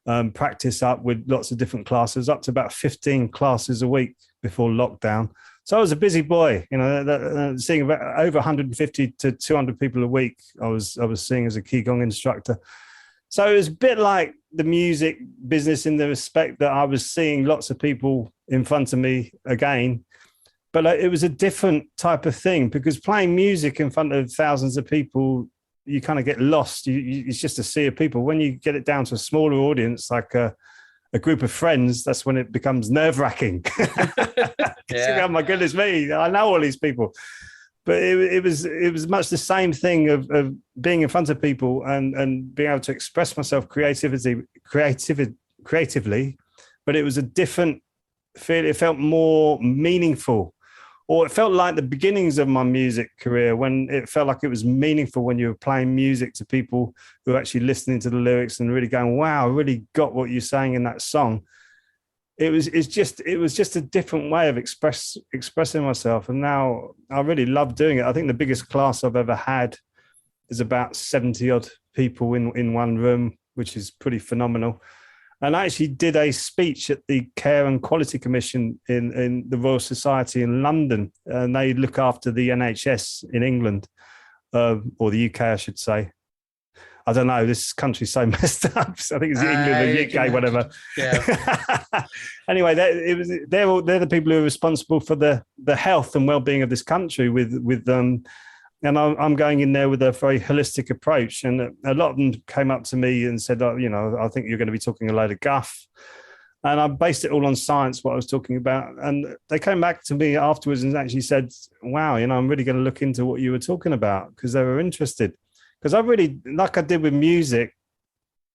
own practice up with lots of different classes, up to about 15 classes a week before lockdown. So I was a busy boy, seeing about over 150 to 200 people a week. I was seeing as a Ki Gong instructor. So it was a bit like the music business in the respect that I was seeing lots of people in front of me again, but it was a different type of thing, because playing music in front of thousands of people, you kind of get lost. It's just a sea of people. When you get it down to a smaller audience, like a group of friends, that's when it becomes nerve-wracking. Yeah. Oh my goodness me, I know all these people. But it was much the same thing of being in front of people and being able to express myself creatively, but it was a different feel. It felt more meaningful, or it felt like the beginnings of my music career, when it felt like it was meaningful when you were playing music to people who were actually listening to the lyrics and really going, wow, I really got what you're saying in that song. It was just a different way of expressing myself. And now I really love doing it. I think the biggest class I've ever had is about 70 odd people in one room, which is pretty phenomenal. And I actually did a speech at the Care and Quality Commission in the Royal Society in London, and they look after the NHS in England, or the UK, I should say. I don't know. This country's so messed up. I think it's England and UK, whatever. Yeah. Anyway, they're the people who are responsible for the health and well-being of this country. And I'm going in there with a very holistic approach. And a lot of them came up to me and said, oh, I think you're going to be talking a load of guff. And I based it all on science, what I was talking about. And they came back to me afterwards and actually said, wow, I'm really going to look into what you were talking about, because they were interested. Because I really, like I did with music,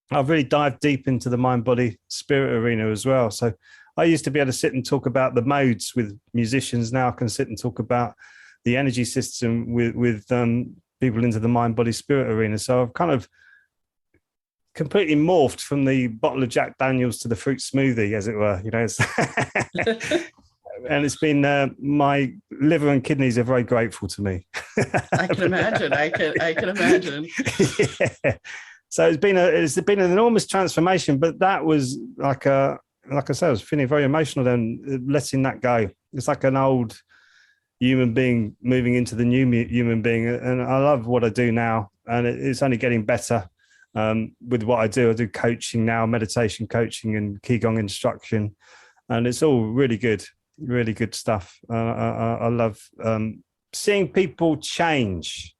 I've really dived deep into the mind, body, spirit arena as well. So I used to be able to sit and talk about the modes with musicians. Now I can sit and talk about the energy system with people into the mind, body, spirit arena. So I've kind of completely morphed from the bottle of Jack Daniels to the fruit smoothie, as it were. And it's been my liver and kidneys are very grateful to me. I can imagine. I can imagine. Yeah. So it's been an enormous transformation, but that was like I said, I was feeling very emotional then, letting that go. It's like an old human being moving into the new human being, and I love what I do now, and it's only getting better with what I do. I do coaching now, meditation coaching and Ki Gong instruction, and it's all really good. Really good stuff. I love seeing people change,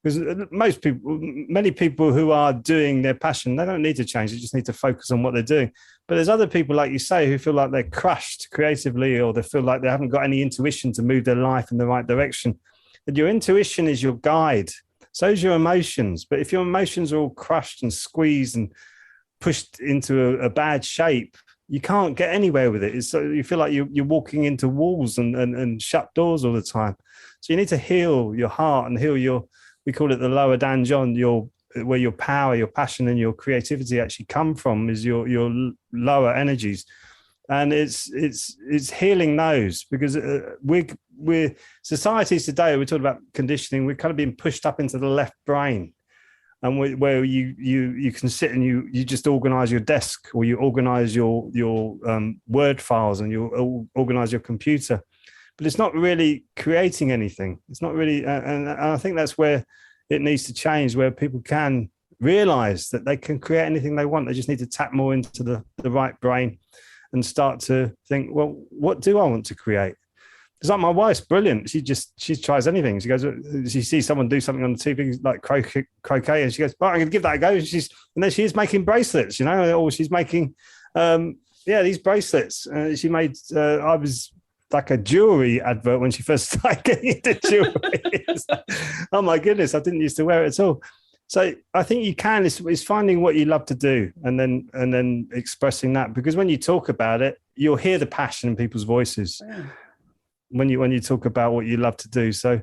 because many people who are doing their passion, they don't need to change. They just need to focus on what they're doing. But there's other people, like you say, who feel like they're crushed creatively, or they feel like they haven't got any intuition to move their life in the right direction. And your intuition is your guide. So is your emotions. But if your emotions are all crushed and squeezed and pushed into a bad shape, you can't get anywhere with it. So you feel like you're walking into walls and shut doors all the time. So you need to heal your heart and heal we call it the lower danjon, where your power, your passion, and your creativity actually come from, is your lower energies. And it's healing those, because we're societies today, we're talking about conditioning, we're kind of being pushed up into the left brain. And where you can sit and you just organize your desk, or you organize your Word files, and you organize your computer, but it's not really creating anything. It's not really, and I think that's where it needs to change, where people can realize that they can create anything they want. They just need to tap more into the right brain and start to think, well, what do I want to create? It's like my wife's brilliant. She tries anything. She goes, she sees someone do something on the TV like croquet, and she goes, "Oh, I'm going to give that a go." And then she is making bracelets, or she's making, these bracelets. She made. I was like a jewelry advert when she first started getting into jewelry. Oh my goodness, I didn't used to wear it at all. So I think you can. It's finding what you love to do, and then expressing that. Because when you talk about it, you'll hear the passion in people's voices. Yeah. When you talk about what you love to do. So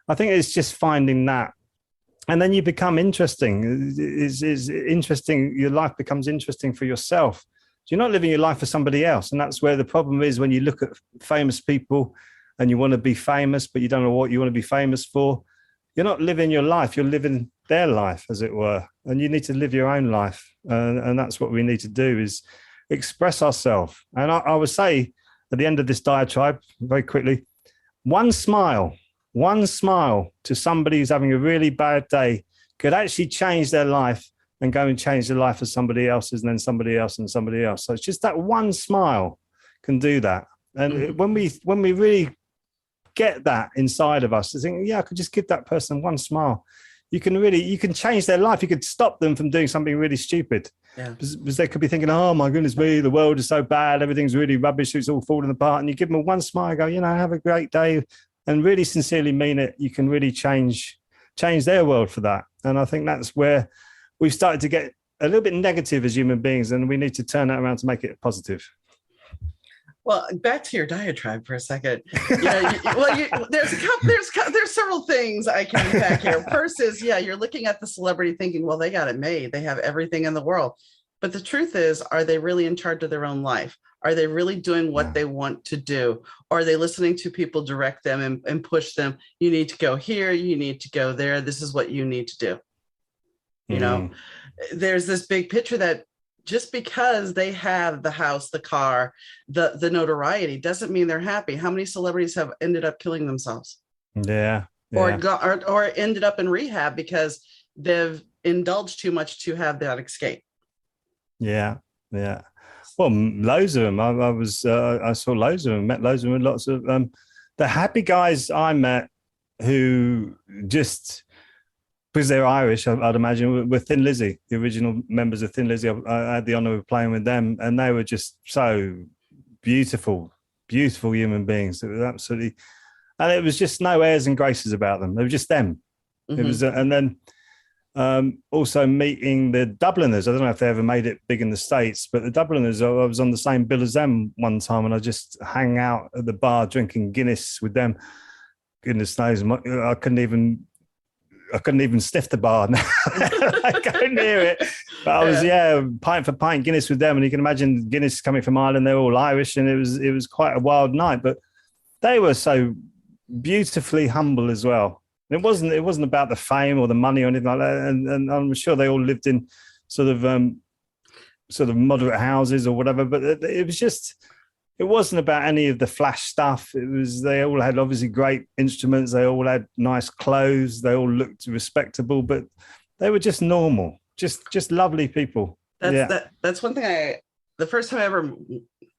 I think it's just finding that. And then you become interesting. Is interesting. Your life becomes interesting for yourself. So you're not living your life for somebody else. And that's where the problem is, when you look at famous people and you want to be famous, but you don't know what you want to be famous for. You're not living your life. You're living their life, as it were. And you need to live your own life. And that's what we need to do, is express ourselves. And I would say, at the end of this diatribe, very quickly, one smile to somebody who's having a really bad day could actually change their life and go and change the life of somebody else's, and then somebody else and somebody else. So it's just that one smile can do that. And when we really get that inside of us, to think, yeah, I could just give that person one smile, you can change their life. You could stop them from doing something really stupid. Yeah. Because they could be thinking, oh my goodness me, the world is so bad, everything's really rubbish, it's all falling apart. And you give them one smile, go, have a great day, and really sincerely mean it. You can really change their world for that. And I think that's where we've started to get a little bit negative as human beings, and we need to turn that around to make it positive. Well, back to your diatribe for a second. There's several things I can unpack here. First is, you're looking at the celebrity thinking, well, they got it made. They have everything in the world. But the truth is, are they really in charge of their own life? Are they really doing what they want to do? Or are they listening to people direct them and push them? You need to go here. You need to go there. This is what you need to do. You know, there's this big picture that just because they have the house, the car, the notoriety doesn't mean they're happy. How many celebrities have ended up killing themselves? Yeah. Or ended up in rehab because they've indulged too much to have that escape. Yeah. Well, loads of them. I saw loads of them, met loads of them, lots of the happy guys I met who just, because they're Irish, I'd imagine, were Thin Lizzy, the original members of Thin Lizzy. I had the honor of playing with them, and they were just so beautiful human beings. It was absolutely, and it was just no airs and graces about them. They were just them. It was, and then also meeting the Dubliners. I don't know if they ever made it big in the States, but the Dubliners, I was on the same bill as them one time, and I just hang out at the bar drinking Guinness with them. Goodness knows, I couldn't even sniff the bar. I go near it. But I was, pint for pint Guinness with them. And you can imagine Guinness coming from Ireland, they're all Irish, and it was quite a wild night. But they were so beautifully humble as well. It wasn't about the fame or the money or anything like that. And I'm sure they all lived in sort of moderate houses or whatever. But it was just, it wasn't about any of the flash stuff. They all had obviously great instruments. They all had nice clothes. They all looked respectable, but they were just normal, just lovely people. That's one thing. The first time I ever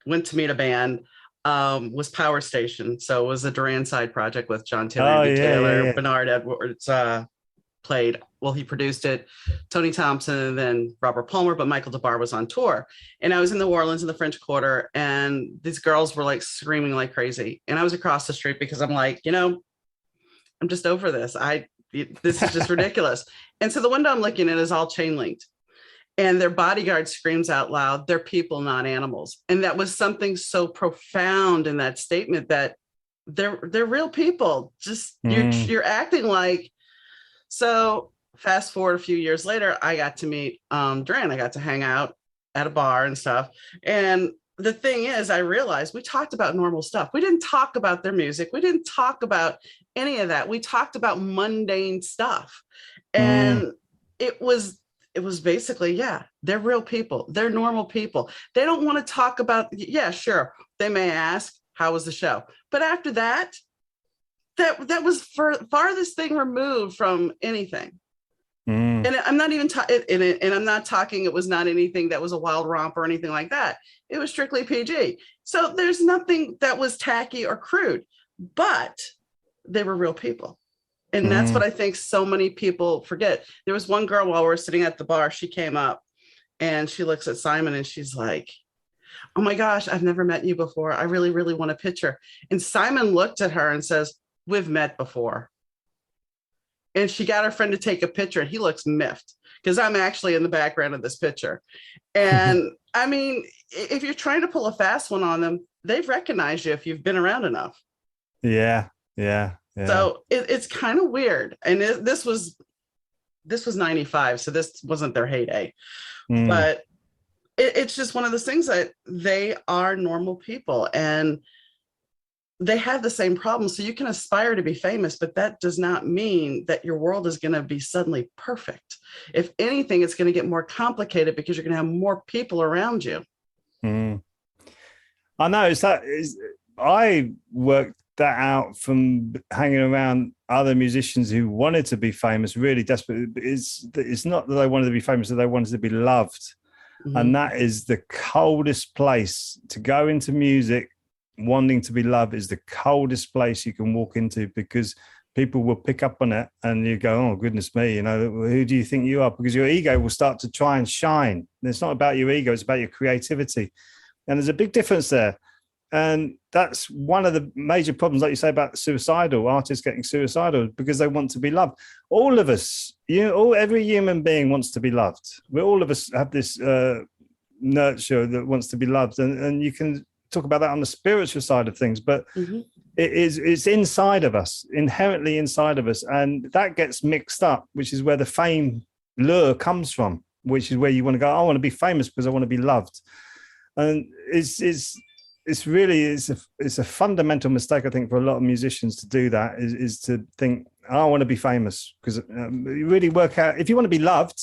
went to meet a band was Power Station. So it was a Duran side project with John Taylor, Bernard Edwards played. Well, he produced it, Tony Thompson, and then Robert Palmer, but Michael DeBar was on tour. And I was in New Orleans in the French Quarter, and these girls were like screaming like crazy. And I was across the street because I'm like, I'm just over this. This is just ridiculous. And so the window I'm looking at is all chain linked. And their bodyguard screams out loud, "They're people, not animals." And that was something so profound in that statement, that they're real people. Just you're acting like. So fast forward a few years later, I got to meet Duran. I got to hang out at a bar and stuff. And the thing is, I realized we talked about normal stuff. We didn't talk about their music. We didn't talk about any of that. We talked about mundane stuff. And it was basically, they're real people. They're normal people. They don't want to talk about, sure. They may ask, how was the show? But after that, that was farthest thing removed from anything. And I'm not even and I'm not talking, it was not anything that was a wild romp or anything like that. It was strictly PG. So there's nothing that was tacky or crude, but they were real people. And that's what I think so many people forget. There was one girl while we were sitting at the bar, she came up and she looks at Simon and she's like, "Oh my gosh, I've never met you before. I really, really want a picture." And Simon looked at her and says, "We've met before." And she got her friend to take a picture, and he looks miffed because I'm actually in the background of this picture. And I mean, if you're trying to pull a fast one on them, they've recognized you if you've been around enough. Yeah. So it's kind of weird. And this was 95, so this wasn't their heyday. But it's just one of those things that they are normal people, and they have the same problems. So you can aspire to be famous, but that does not mean that your world is going to be suddenly perfect. If anything, it's going to get more complicated because you're going to have more people around you. I know. I worked that out from hanging around other musicians who wanted to be famous, really desperate. It's not that they wanted to be famous, that they wanted to be loved. And that is the coldest place to go into music. Wanting to be loved is the coldest place you can walk into, because people will pick up on it and you go, oh, goodness me, you know, who do you think you are? Because your ego will start to try and shine. And it's not about your ego, it's about your creativity. And there's a big difference there. And that's one of the major problems, like you say, about suicidal artists getting suicidal, because they want to be loved. All of us, every human being wants to be loved. All of us have this nurture that wants to be loved. And you can talk about that on the spiritual side of things, but it's inside of us, inherently inside of us. And that gets mixed up, which is where the fame lure comes from, which is where you want to go, I want to be famous because I want to be loved. And it's a fundamental mistake, I think, for a lot of musicians to do that, is to think, I want to be famous, because you really work out, if you want to be loved,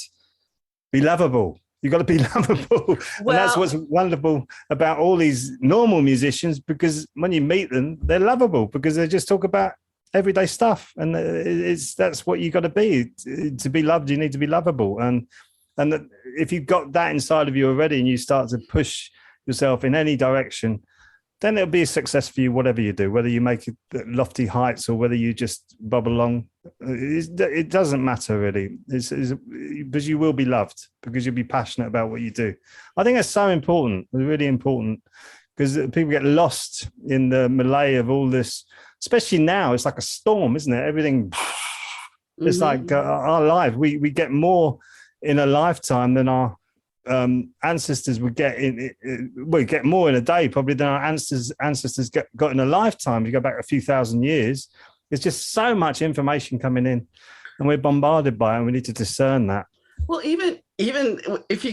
be lovable. You've got to be lovable. Well, and that's what's wonderful about all these normal musicians, because when you meet them, they're lovable, because they just talk about everyday stuff. And that's what you got to be. To be loved, you need to be lovable. And if you've got that inside of you already, and you start to push yourself in any direction, then it'll be a success for you, whatever you do, whether you make it lofty heights or whether you just bubble along. It doesn't matter, really. Because you will be loved, because you'll be passionate about what you do. I think that's so important, really important, because people get lost in the melee of all this, especially now. It's like a storm, isn't it? Everything, it's like our life. We get more in a lifetime than our ancestors would get we get more in a day probably than our ancestors got in a lifetime. You go back a few thousand years, there's just so much information coming in, and we're bombarded by it, and we need to discern that. Well, even if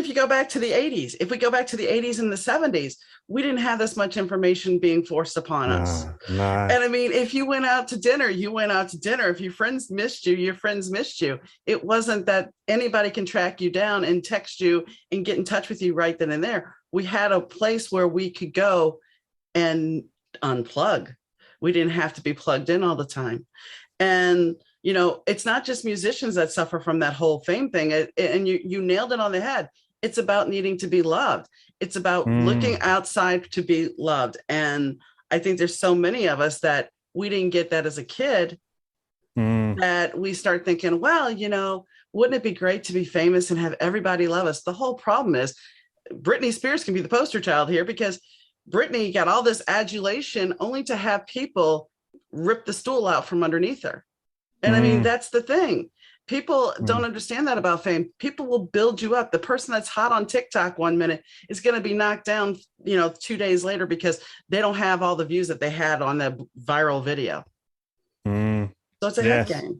you go back to the 80s, if we go back to the 80s and the 70s, we didn't have this much information being forced upon us. No. And I mean, if you went out to dinner, you went out to dinner. If your friends missed you, your friends missed you. It wasn't that anybody can track you down and text you and get in touch with you right then and there. We had a place where we could go and unplug. We didn't have to be plugged in all the time. And it's not just musicians that suffer from that whole fame thing. And you nailed it on the head. It's about needing to be loved. It's about looking outside to be loved. And I think there's so many of us that we didn't get that as a kid, that we start thinking, well, wouldn't it be great to be famous and have everybody love us? The whole problem is Britney Spears can be the poster child here, because Britney got all this adulation only to have people rip the stool out from underneath her. And I mean, that's the thing. People don't understand that about fame. People will build you up. The person that's hot on TikTok 1 minute is going to be knocked down, 2 days later, because they don't have all the views that they had on the viral video. So it's a head game.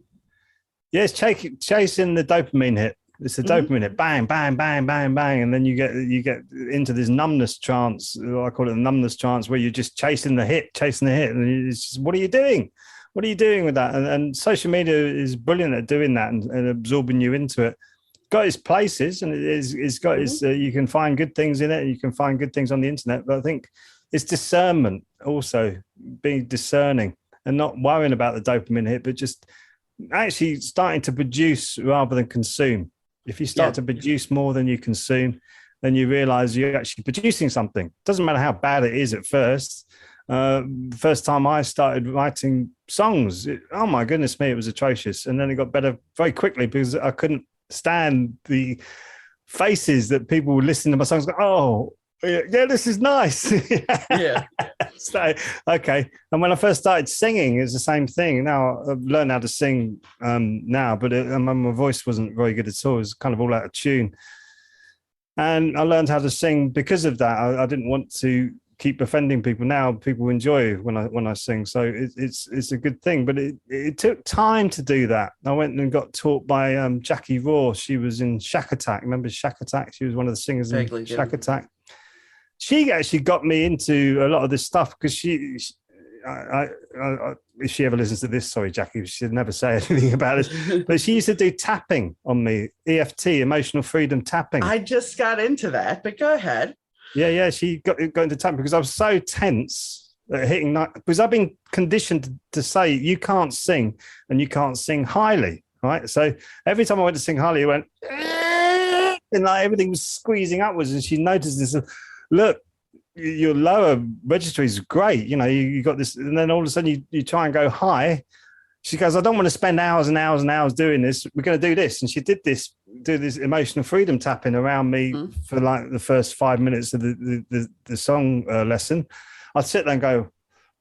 Yes, chasing the dopamine hit. It's a dopamine hit. Bang, bang, bang, bang, bang. And then you get into this numbness trance. I call it the numbness trance, where you're just chasing the hit. And it's just, what are you doing? What are you doing with that? And social media is brilliant at doing that and absorbing you into it. Got its places, and it's got its, you can find good things in it. You can find good things on the internet. But I think it's discernment also, being discerning and not worrying about the dopamine hit, but just actually starting to produce rather than consume. If you start to produce more than you consume, then you realize you're actually producing something. Doesn't matter how bad it is at first. First time I started writing songs, oh my goodness me, it was atrocious. And then it got better very quickly, because I couldn't stand the faces that people would listen to my songs go, oh, yeah, this is nice. Yeah. So, okay. And when I first started singing, it's the same thing. Now I've learned how to sing now, but my voice wasn't very good at all. It was kind of all out of tune. And I learned how to sing because of that. I didn't want to keep offending people. Now people enjoy when I sing, so it's a good thing. But it took time to do that. I went and got taught by Jackie Raw. She was in Shack Attack. Remember Shack Attack? She was one of the singers in Shack Attack. She actually got me into a lot of this stuff, because if she ever listens to this, sorry Jackie, she'd never say anything about this, but she used to do tapping on me, EFT, emotional freedom tapping. I just got into that, but go ahead. Yeah, she got into tapping because I was so tense hitting because I've been conditioned to say you can't sing and you can't sing highly, right? So every time I went to sing highly, it went and like everything was squeezing upwards, and she noticed this. Look, your lower register is great. You got this, and then all of a sudden you try and go high. She goes, I don't want to spend hours and hours and hours doing this. We're going to do this. And she do this emotional freedom tapping around me for like the first 5 minutes of the song lesson. I'd sit there and go,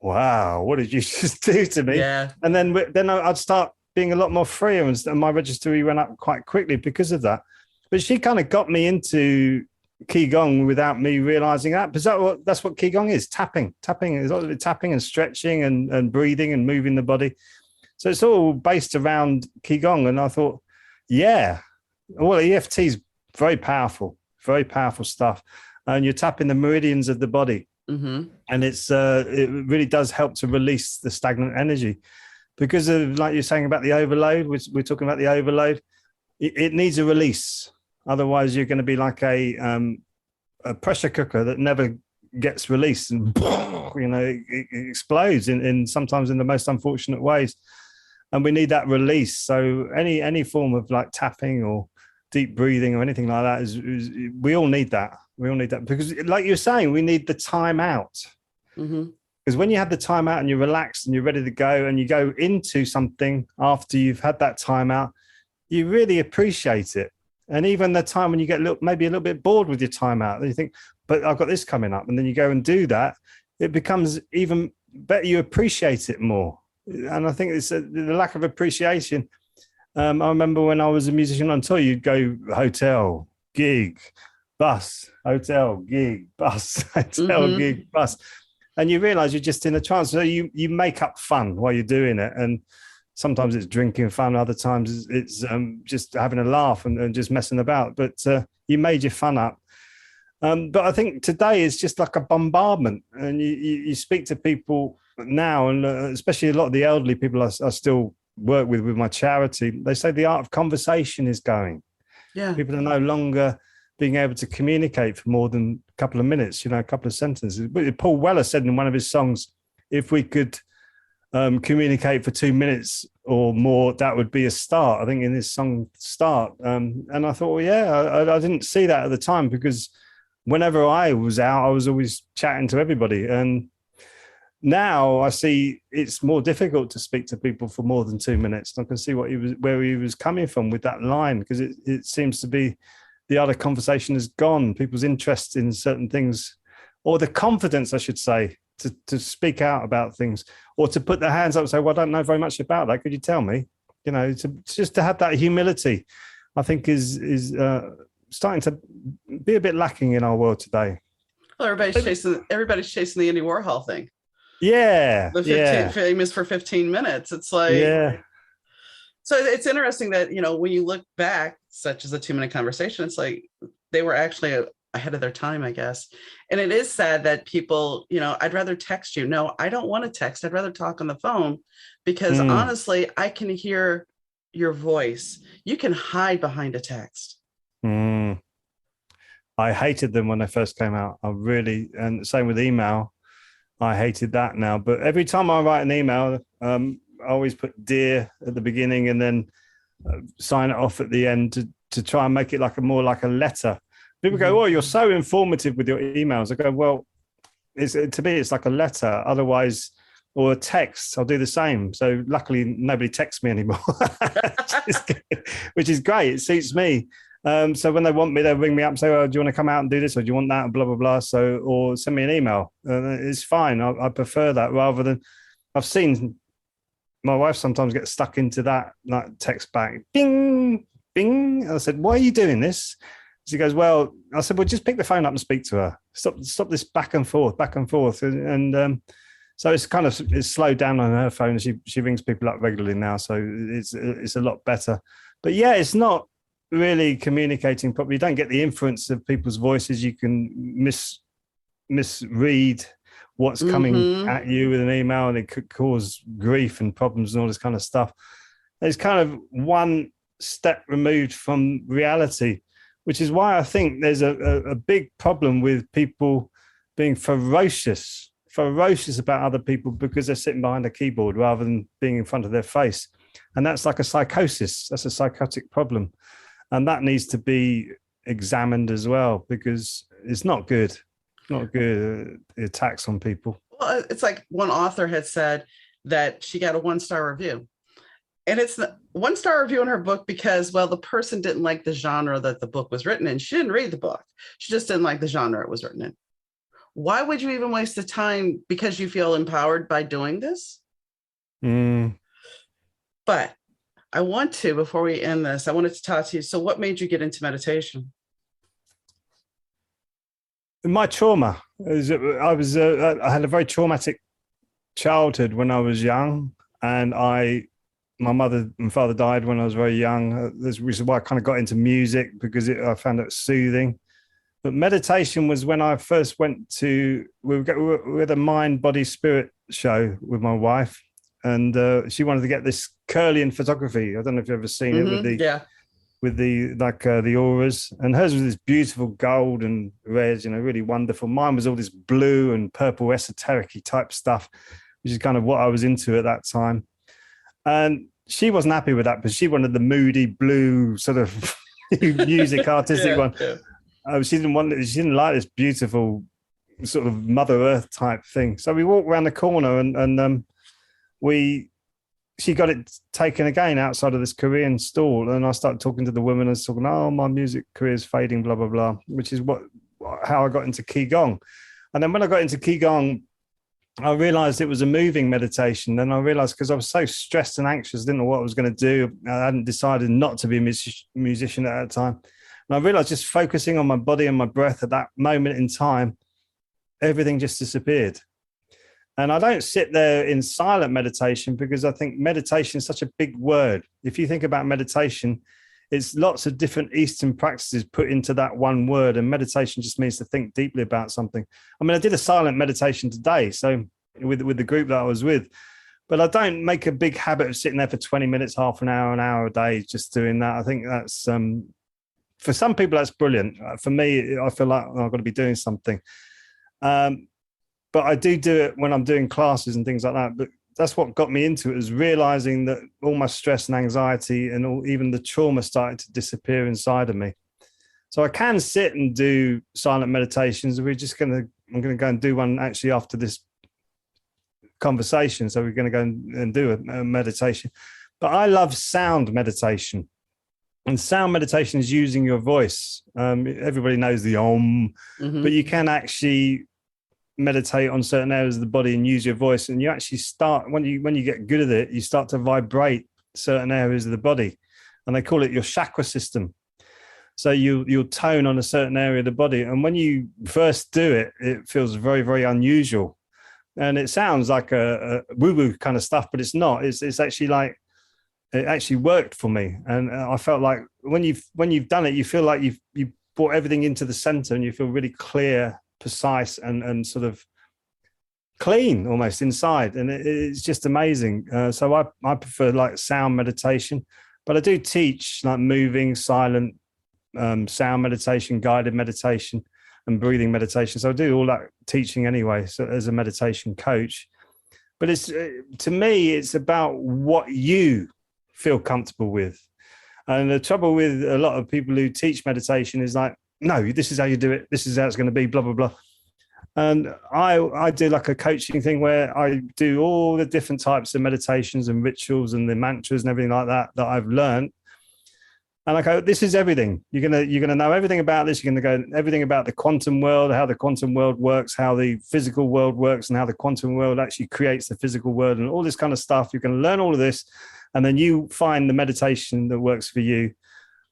wow, what did you just do to me? Yeah. And then I'd start being a lot more freer, and my registry went up quite quickly because of that. But she kind of got me into Ki Gong without me realizing that, because that's what Ki Gong is. Tapping is all tapping and stretching and breathing and moving the body. So it's all based around Ki Gong. And I thought, yeah, well, EFT is very powerful stuff. And you're tapping the meridians of the body. Mm-hmm. And it really does help to release the stagnant energy, because of, like you're saying about the overload, we're talking about the overload. It needs a release. Otherwise, you're going to be like a pressure cooker that never gets released, and it explodes in sometimes in the most unfortunate ways. And we need that release. So any form of like tapping or deep breathing or anything like that is we all need that. We all need that, because like you're saying, we need the time out. Mm-hmm. Because when you have the time out and you're relaxed and you're ready to go, and you go into something after you've had that time out, you really appreciate it. And even the time when you get maybe a little bit bored with your time out, you think, but I've got this coming up. And then you go and do that. It becomes even better. You appreciate it more. And I think it's the lack of appreciation. I remember when I was a musician on tour, you'd go hotel, gig, bus, hotel, gig, bus, hotel, gig, bus. And you realize you're just in a trance. So you make up fun while you're doing it. And sometimes it's drinking fun. Other times it's just having a laugh and just messing about. But you made your fun up. But I think today is just like a bombardment. And you speak to people now, and especially a lot of the elderly people I still work with my charity. They say the art of conversation is going. Yeah. People are no longer being able to communicate for more than a couple of minutes, a couple of sentences. Paul Weller said in one of his songs, if we could communicate for 2 minutes or more, that would be a start. I think in this song, Start. And I thought, well, yeah, I didn't see that at the time, because whenever I was out, I was always chatting to everybody. And now I see it's more difficult to speak to people for more than 2 minutes. And I can see where he was coming from with that line, because it seems to be the other conversation has gone. People's interest in certain things, or the confidence, I should say, to speak out about things, or to put their hands up and say, well, I don't know very much about that. Could you tell me? Just to have that humility, I think is starting to be a bit lacking in our world today. Well, everybody's chasing the Andy Warhol thing. Yeah. The 15, famous for 15 minutes. It's like, yeah. So it's interesting that, when you look back, such as a 2-minute conversation, it's like they were actually ahead of their time, I guess. And it is sad that people, I'd rather text you. No, I don't want to text. I'd rather talk on the phone, because honestly, I can hear your voice. You can hide behind a text. I hated them when they first came out. And same with email. I hated that now. But every time I write an email, I always put dear at the beginning and then sign it off at the end to try and make it more like a letter. People go, oh, you're so informative with your emails. I go, well, to me, it's like a letter. Otherwise, or a text, I'll do the same. So luckily, nobody texts me anymore, which is great. It suits me. So when they want me, they'll ring me up and say, oh, do you want to come out and do this? Or do you want that? Blah, blah, blah. So, or send me an email. It's fine. I prefer that rather than, I've seen my wife sometimes get stuck into that, like text back, bing, bing. And I said, why are you doing this? She goes, well, I said, well, just pick the phone up and speak to her. Stop this back and forth. And so it's slowed down on her phone. She rings people up regularly now. So it's a lot better. But yeah, it's not really communicating properly. You don't get the influence of people's voices. You can misread what's coming at you with an email, and it could cause grief and problems and all this kind of stuff. It's kind of one step removed from reality, which is why I think there's a big problem with people being ferocious ferocious about other people because they're sitting behind a keyboard rather than being in front of their face. And that's like a psychosis. That's a psychotic problem. And that needs to be examined as well, because it's not good. Not good attacks on people. Well, it's like one author had said that she got a 1-star review. And it's the 1-star review in her book because, well, the person didn't like the genre that the book was written in. She didn't read the book. She just didn't like the genre it was written in. Why would you even waste the time because you feel empowered by doing this? But I want to, before we end this, I wanted to talk to you. So what made you get into meditation? My trauma. I had a very traumatic childhood when I was young, and my mother and father died when I was very young. This is why I kind of got into music, because I found it soothing. But meditation was when I first went to, we had a mind, body, spirit show with my wife, and she wanted to get this Curlian photography. I don't know if you've ever seen it with the auras, and hers was this beautiful gold and red, really wonderful. Mine was all this blue and purple esoteric-y type stuff, which is kind of what I was into at that time. And she wasn't happy with that, but she wanted the moody blue sort of music artistic one. Yeah. She didn't like this beautiful sort of Mother Earth type thing. So we walked around the corner and she got it taken again outside of this Korean stall. And I started talking to the woman and talking, oh, my music career is fading, blah, blah, blah, which is how I got into Ki Gong. And then when I got into Ki Gong, I realized it was a moving meditation. And I realized, because I was so stressed and anxious, didn't know what I was going to do. I hadn't decided not to be a musician at that time. And I realized just focusing on my body and my breath at that moment in time, everything just disappeared. And I don't sit there in silent meditation, because I think meditation is such a big word. If you think about meditation, it's lots of different Eastern practices put into that one word. And meditation just means to think deeply about something. I mean, I did a silent meditation today, so with the group that I was with, but I don't make a big habit of sitting there for 20 minutes, half an hour a day, just doing that. I think that's, for some people, that's brilliant. For me, I feel like I've got to be doing something. But I do it when I'm doing classes and things like that. But that's what got me into it, is realizing that all my stress and anxiety and even the trauma started to disappear inside of me. So I can sit and do silent meditations. I'm going to go and do one actually after this conversation. So we're going to go and do a meditation. But I love sound meditation. And sound meditation is using your voice. Everybody knows the Om, but you can actually meditate on certain areas of the body and use your voice. And you actually start, when you get good at it, you start to vibrate certain areas of the body. And they call it your chakra system. So you'll tone on a certain area of the body. And when you first do it, it feels very, very unusual. And it sounds like a woo-woo kind of stuff, but it's not. It's actually like, it actually worked for me. And I felt like when you've done it, you feel like you've brought everything into the center, and you feel really clear, precise, and sort of clean almost inside. And it's just amazing. So I prefer like sound meditation, but I do teach like moving, silent, sound meditation, guided meditation, and breathing meditation. So I do all that teaching anyway, so as a meditation coach. But it's, to me, it's about what you feel comfortable with. And the trouble with a lot of people who teach meditation is like, no, this is how you do it, this is how it's going to be, blah, blah, blah. And I do like a coaching thing where I do all the different types of meditations and rituals and the mantras and everything like that I've learned. And I go, this is everything. You're gonna know everything about this. You're gonna go everything about the quantum world, how the quantum world works, how the physical world works, and how the quantum world actually creates the physical world, and all this kind of stuff. You're going to learn all of this, and then you find the meditation that works for you,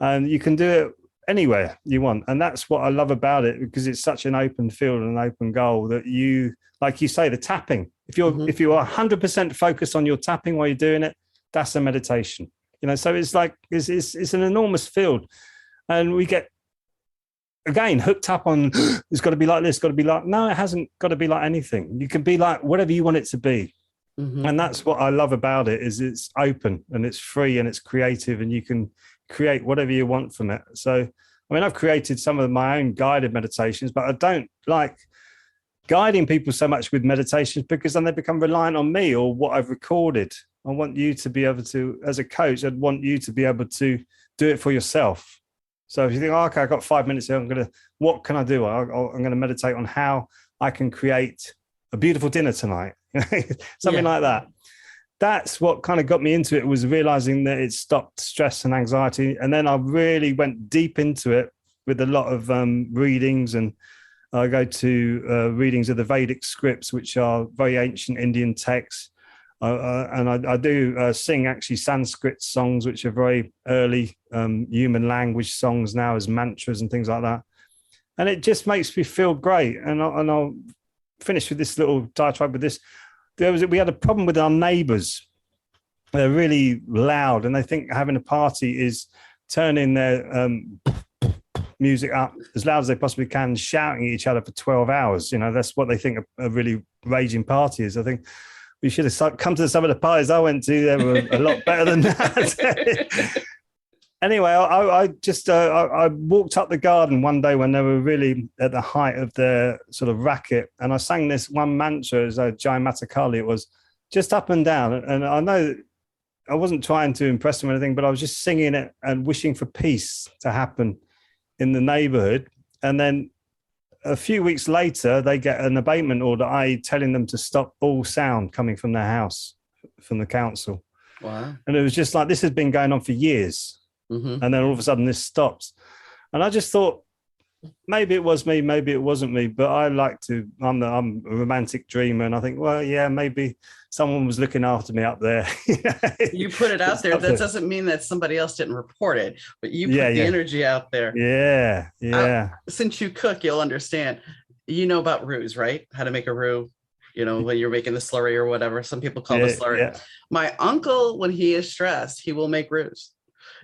and you can do it anywhere you want. And that's what I love about it, because it's such an open field and an open goal that you, like you say, the tapping. If you are 100% focused on your tapping while you're doing it, that's a meditation. So it's like it's an enormous field, and we get again hooked up on it's got to be like this, got to be like, no, it hasn't got to be like anything. You can be like whatever you want it to be. And that's what I love about it, is it's open and it's free and it's creative, and you can create whatever you want from it. So I mean, I've created some of my own guided meditations, but I don't like guiding people so much with meditations, because then they become reliant on me or what I've recorded. I want you to be able to, as a coach, I'd want you to be able to do it for yourself. So if you think, oh, okay, I've got 5 minutes here, what can I do? I'm going to meditate on how I can create a beautiful dinner tonight, something like that. That's what kind of got me into it, was realizing that it stopped stress and anxiety. And then I really went deep into it with a lot of readings, and I go to readings of the Vedic scripts, which are very ancient Indian texts. And I do sing actually Sanskrit songs, which are very early human language songs now, as mantras and things like that. And it just makes me feel great. And I'll finish with this little diatribe with this. We had a problem with our neighbours. They're really loud, and they think having a party is turning their music up as loud as they possibly can, shouting at each other for 12 hours. That's what they think a really raging party is. I think we should have come to some of the parties I went to. They were a lot better than that. Anyway, I just I walked up the garden one day when they were really at the height of their sort of racket, and I sang this one mantra, as a Jai Matakali. It was just up and down, and I know I wasn't trying to impress them or anything, but I was just singing it and wishing for peace to happen in the neighborhood. And then a few weeks later, they get an abatement order, i.e. telling them to stop all sound coming from their house, from the council. Wow. And it was just like, this has been going on for years. Mm-hmm. And then all of a sudden this stops. And I just thought, maybe it was me, maybe it wasn't me, but I'm a romantic dreamer. And I think, well, yeah, maybe someone was looking after me up there. You put it out there. That doesn't mean that somebody else didn't report it, but you put the energy out there. Yeah. Since you cook, you'll understand. You know about roux, right? How to make a roux, when you're making the slurry or whatever. Some people call it slurry. Yeah. My uncle, when he is stressed, he will make roux.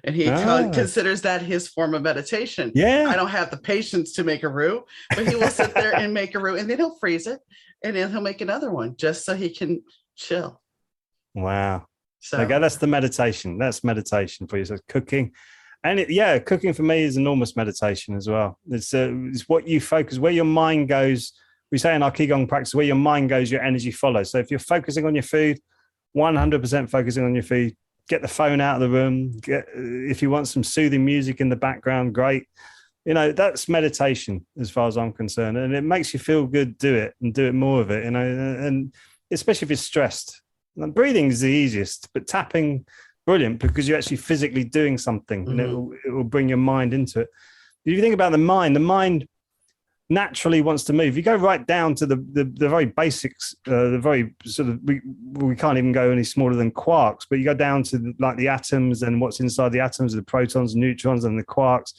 And he considers that his form of meditation. Yeah. I don't have the patience to make a roux, but he will sit there and make a roux, and then he'll freeze it, and then he'll make another one just so he can chill. Wow. So okay, that's the meditation. That's meditation for you. So cooking. And cooking for me is enormous meditation as well. It's what you focus, where your mind goes. We say in our Ki Gong practice, where your mind goes, your energy follows. So if you're focusing on your food, 100% focusing on your food, get the phone out of the room. If you want some soothing music in the background, great. That's meditation as far as I'm concerned. And it makes you feel good, do it, and do it more of it, and especially if you're stressed. And breathing is the easiest, but tapping, brilliant, because you're actually physically doing something, and it will bring your mind into it. If you think about the mind naturally wants to move. You go right down to the very basics, the very sort of, we can't even go any smaller than quarks, but you go down to the atoms and what's inside the atoms, the protons, neutrons, and the quarks.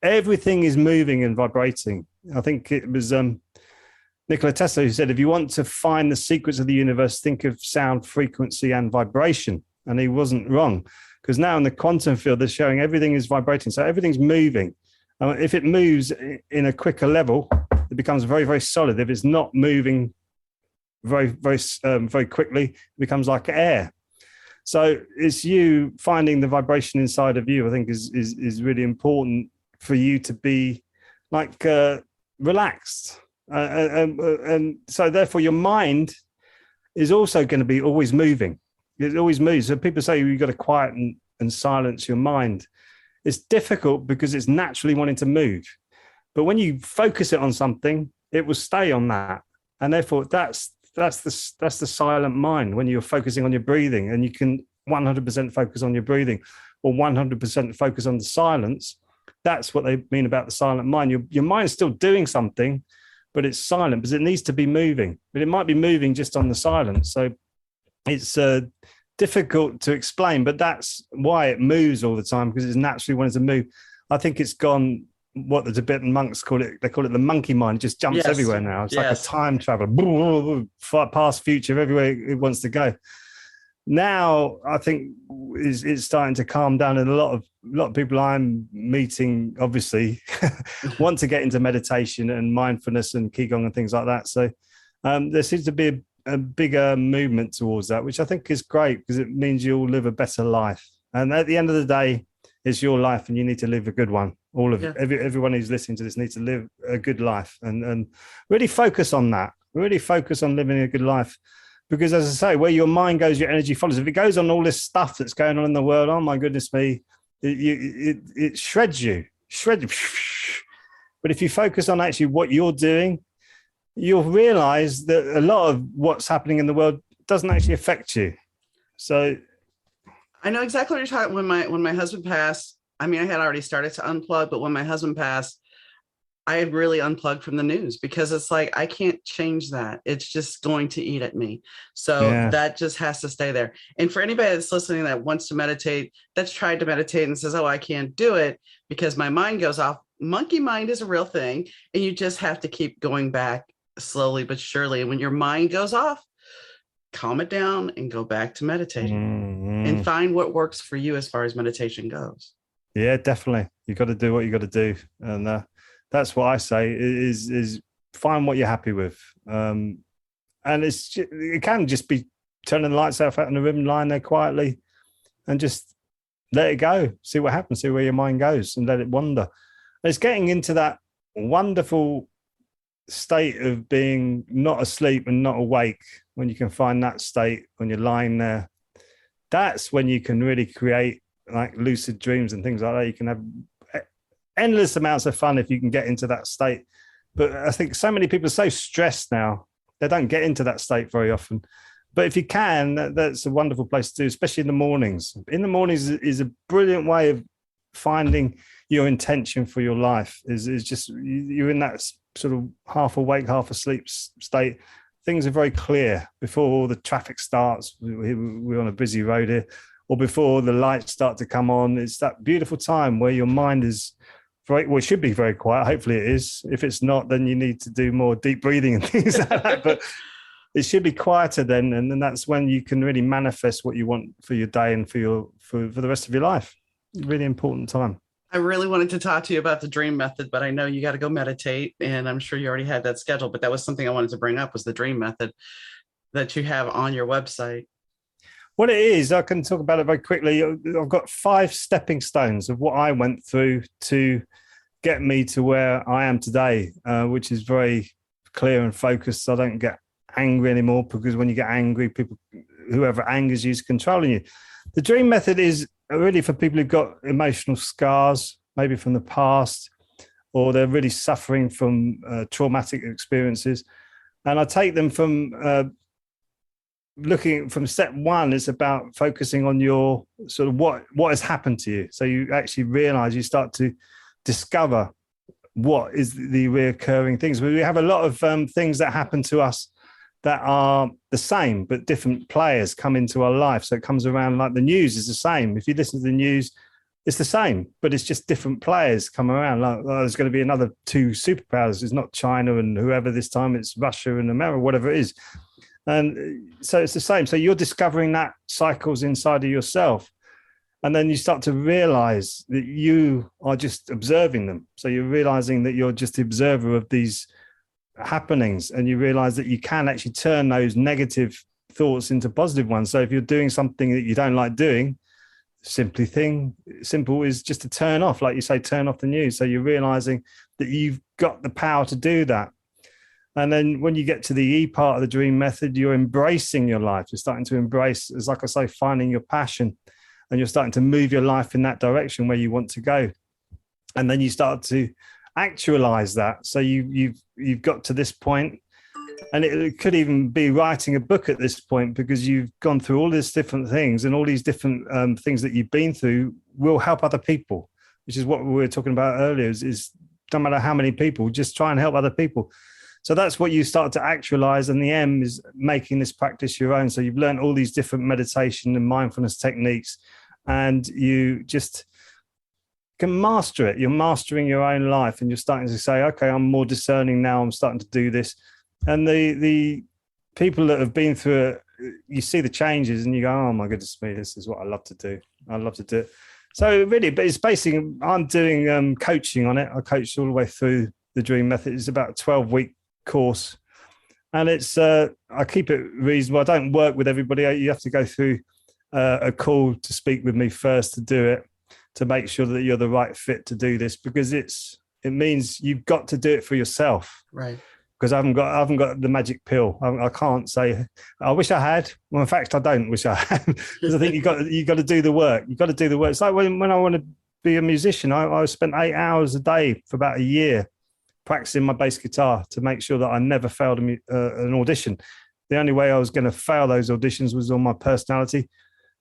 Everything is moving and vibrating. I think it was Nikola Tesla who said, if you want to find the secrets of the universe, think of sound, frequency, and vibration. And he wasn't wrong, because now in the quantum field, they're showing everything is vibrating. So everything's moving. If it moves in a quicker level, it becomes very, very solid. If it's not moving very, very, very quickly, it becomes like air. So it's you finding the vibration inside of you, I think, is really important for you to be relaxed. And so therefore your mind is also going to be always moving. It always moves. So people say you've got to quiet and silence your mind. It's difficult because it's naturally wanting to move. But when you focus it on something, it will stay on that. And therefore that's the silent mind, when you're focusing on your breathing, and you can 100% focus on your breathing or 100% focus on the silence. That's what they mean about the silent mind. Your mind's still doing something, but it's silent because it needs to be moving. But it might be moving just on the silence. So it's difficult to explain, but that's why it moves all the time, because it's naturally wanting to move. I think it's gone, what the Tibetan monks call it, they call it the monkey mind. It just jumps everywhere now. It's like a time traveler, past, future, everywhere it wants to go. Now, I think it's starting to calm down, and a lot of people I'm meeting, obviously, want to get into meditation and mindfulness and Qigong and things like that. So there seems to be a bigger movement towards that, which I think is great, because it means you'll live a better life. And at the end of the day, it's your life, and you need to live a good one. Everyone who's listening to this needs to live a good life and really focus on that. Really focus on living a good life. Because as I say, where your mind goes, your energy follows. If it goes on all this stuff that's going on in the world, oh my goodness me, it shreds you. But if you focus on actually what you're doing, you'll realize that a lot of what's happening in the world doesn't actually affect you. So I know exactly what you're talking. When my husband passed, I mean, I had already started to unplug, but when my husband passed, I had really unplugged from the news because it's like, I can't change that. It's just going to eat at me. So that just has to stay there. And for anybody that's listening that wants to meditate, that's tried to meditate and says, oh, I can't do it because my mind goes off. Monkey mind is a real thing. And you just have to keep going back slowly but surely. And when your mind goes off, calm it down and go back to meditating and find what works for you as far as meditation goes. Yeah, definitely. You got to do what you got to do. And that's what I say is find what you're happy with. And it can just be turning the lights off out in the room, lying there quietly and just let it go. See what happens, see where your mind goes and let it wander. And it's getting into that wonderful state of being not asleep and not awake. When you can find that state when you're lying there, that's when you can really create like lucid dreams and things like that. You can have endless amounts of fun if you can get into that state. But I think so many people are so stressed now, they don't get into that state very often. But if you can, that's a wonderful place to do, especially in the mornings. In the mornings is a brilliant way of finding your intention for your life. Is just you're in that sort of half awake, half asleep state. Things are very clear before all the traffic starts. We're on a busy road here, or before the lights start to come on. It's that beautiful time where your mind is very, well, it should be very quiet. Hopefully it is. If it's not, then you need to do more deep breathing and things like that. But it should be quieter then. And then that's when you can really manifest what you want for your day and for the rest of your life. Really important time. I really wanted to talk to you about the dream method, but I know you got to go meditate, and I'm sure you already had that scheduled, but that was something I wanted to bring up was the dream method that you have on your website. What it is, I can talk about it very quickly. I've got 5 stepping stones of what I went through to get me to where I am today, which is very clear and focused. So I don't get angry anymore, because when you get angry, whoever angers you is controlling you. The dream method is really for people who've got emotional scars, maybe from the past, or they're really suffering from traumatic experiences. And I take them from looking from step 1, it's about focusing on your sort of what has happened to you. So you actually realize, you start to discover what is the reoccurring things. We have a lot of things that happen to us that are the same, but different players come into our life. So it comes around like the news is the same. If you listen to the news, it's the same, but it's just different players come around. Like, oh, there's going to be another 2 superpowers. It's not China and whoever this time, it's Russia and America, whatever it is. And so it's the same. So you're discovering that cycles inside of yourself. And then you start to realize that you are just observing them. So you're realizing that you're just the observer of these happenings, and you realize that you can actually turn those negative thoughts into positive ones. So if you're doing something that you don't like doing, simple is just to turn off, like you say, turn off the news. So you're realizing that you've got the power to do that. And then when you get to the E part of the dream method, you're embracing your life. You're starting to embrace, it's like I say, finding your passion, and you're starting to move your life in that direction where you want to go. And then you start to actualize that. So you've got to this point, and it could even be writing a book at this point, because you've gone through all these different things, and all these different things that you've been through will help other people, which is what we were talking about earlier, is don't matter how many people, just try and help other people. So that's what you start to actualize. And the M is making this practice your own. So you've learned all these different meditation and mindfulness techniques, and you just can master it. You're mastering your own life, and you're starting to say, okay, I'm more discerning now. I'm starting to do this. And the people that have been through it, you see the changes and you go, oh my goodness me, this is what I love to do. I love to do it. So really, but it's basically, I'm doing coaching on it. I coach all the way through the dream method. It's about a 12-week course. And it's, I keep it reasonable. I don't work with everybody. You have to go through a call to speak with me first to do it. to make sure that you're the right fit to do this, because it means you've got to do it for yourself. Right. Because I haven't got the magic pill. I can't say I wish I had. Well, in fact, I don't wish I had, because I think you got to do the work. You got to do the work. It's like when I want to be a musician, I spent 8 hours a day for about a year practicing my bass guitar to make sure that I never failed an audition. The only way I was going to fail those auditions was on my personality,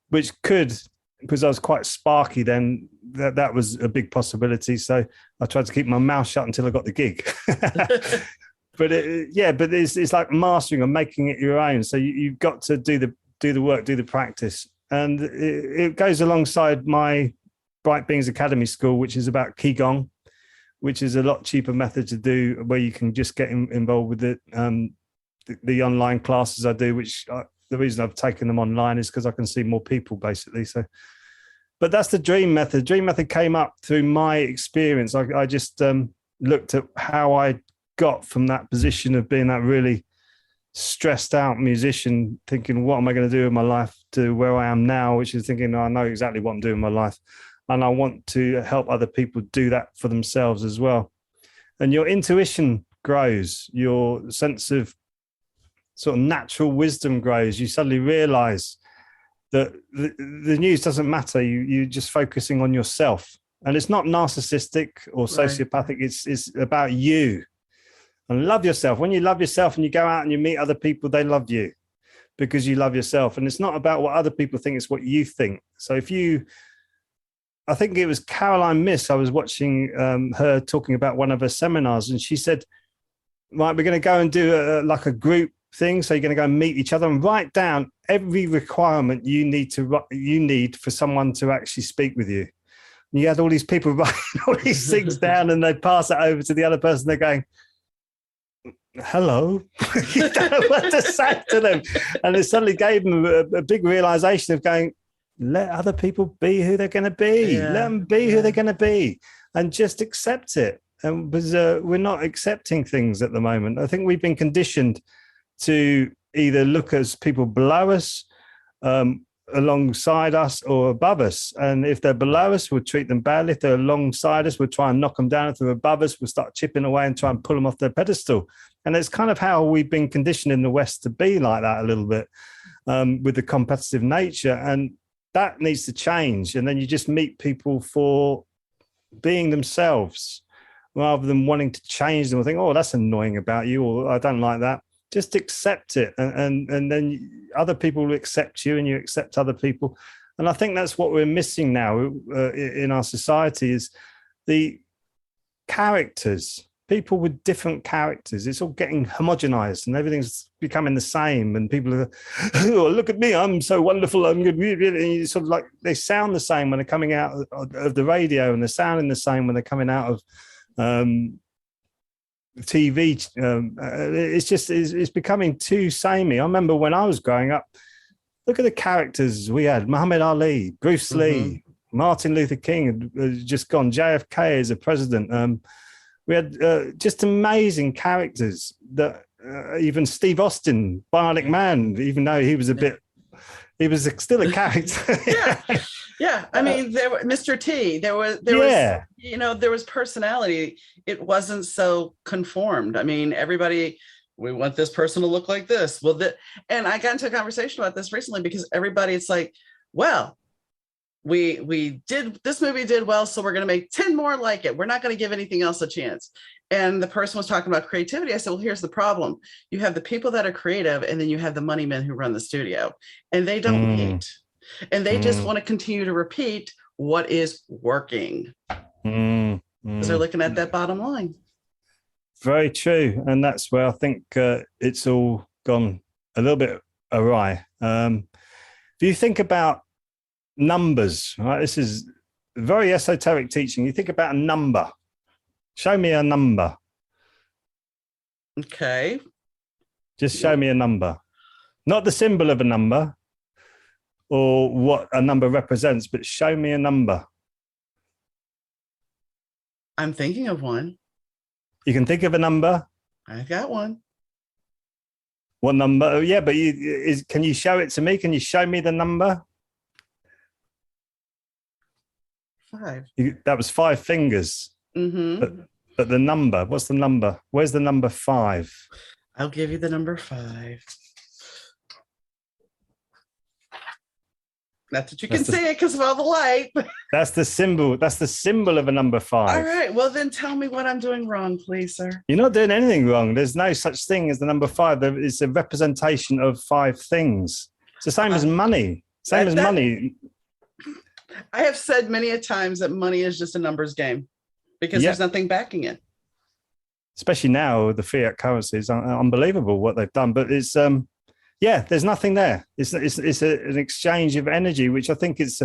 which could, because I was quite sparky then, that was a big possibility. So I tried to keep my mouth shut until I got the gig. But it's like mastering and making it your own. So you've got to do the work, do the practice, and it goes alongside my Bright Beings Academy school, which is about Ki Gong, which is a lot cheaper method to do, where you can just get involved with it. The online classes I do, the reason I've taken them online is because I can see more people, basically. So, but that's the dream method. Dream method came up through my experience. I just looked at how I got from that position of being that really stressed out musician, thinking, what am I going to do with my life, to where I am now, which is thinking, I know exactly what I'm doing in my life, and I want to help other people do that for themselves as well. And your intuition grows, your sense of sort of natural wisdom grows. You suddenly realize that the news doesn't matter. You're just focusing on yourself, and it's not narcissistic or sociopathic. Right. It's about you. And love yourself. When you love yourself and you go out and you meet other people, they love you because you love yourself. And it's not about what other people think, it's what you think. So I think it was Caroline Miss, I was watching her talking about one of her seminars, and she said, right, we're going to go and do a group thing. So you're going to go and meet each other and write down every requirement you need for someone to actually speak with you. And you had all these people writing all these things down, and they pass it over to the other person. They're going, hello. You don't know what to say to them. And it suddenly gave them a big realization of going, let other people be who they're going to be. Let them be who they're going to be, and just accept it. And because we're not accepting things at the moment. I think we've been conditioned to either look as people below us, alongside us, or above us. And if they're below us, we'll treat them badly. If they're alongside us, we'll try and knock them down. If they're above us, we'll start chipping away and try and pull them off their pedestal. And it's kind of how we've been conditioned in the West to be like that a little bit, with the competitive nature. And that needs to change. And then you just meet people for being themselves, rather than wanting to change them or think, oh, that's annoying about you, or I don't like that. Just accept it. And then other people will accept you, and you accept other people. And I think that's what we're missing now in our society, is the characters, people with different characters. It's all getting homogenized and everything's becoming the same. And people are, oh, look at me, I'm so wonderful, I'm good. And sort of like, they sound the same when they're coming out of the radio, and they're sounding the same when they're coming out of TV. It's becoming too samey. I remember when I was growing up, look at the characters we had: Muhammad Ali, Bruce Lee, Martin Luther King had just gone, JFK as a president. We had just amazing characters that even Steve Austin, Bionic Man, even though he was he was still a character. Yeah. I mean, Mr. T, there was, there was personality. It wasn't so conformed. I mean, everybody, we want this person to look like this. Well, and I got into a conversation about this recently, because everybody, it's like, well, this movie did well, so we're going to make 10 more like it. We're not going to give anything else a chance. And the person was talking about creativity. I said, well, here's the problem. You have the people that are creative, and then you have the money men who run the studio, and they don't wait. And they just want to continue to repeat what is working. Because they're looking at that bottom line. Very true. And that's where I think it's all gone a little bit awry. If you think about numbers, right? This is very esoteric teaching. You think about a number. Show me a number. Okay. Just show me a number. Not the symbol of a number or what a number represents, but show me a number. I'm thinking of one. You can think of a number? I've got one. What number? Oh, yeah, but can you show it to me? Can you show me the number? 5. That was 5 fingers. Mm-hmm. But the number, what's the number? Where's the number 5? I'll give you the number 5. Not that you can see it because of all the light. That's the symbol. That's the symbol of a number 5. All right. Well, then tell me what I'm doing wrong, please, sir. You're not doing anything wrong. There's no such thing as the number 5. It's a representation of 5 things. It's the same as money. Same as money. I have said many a times that money is just a numbers game because there's nothing backing it. Especially now, the fiat currency is unbelievable what they've done. But it's there's nothing there. It's an exchange of energy, which I think it's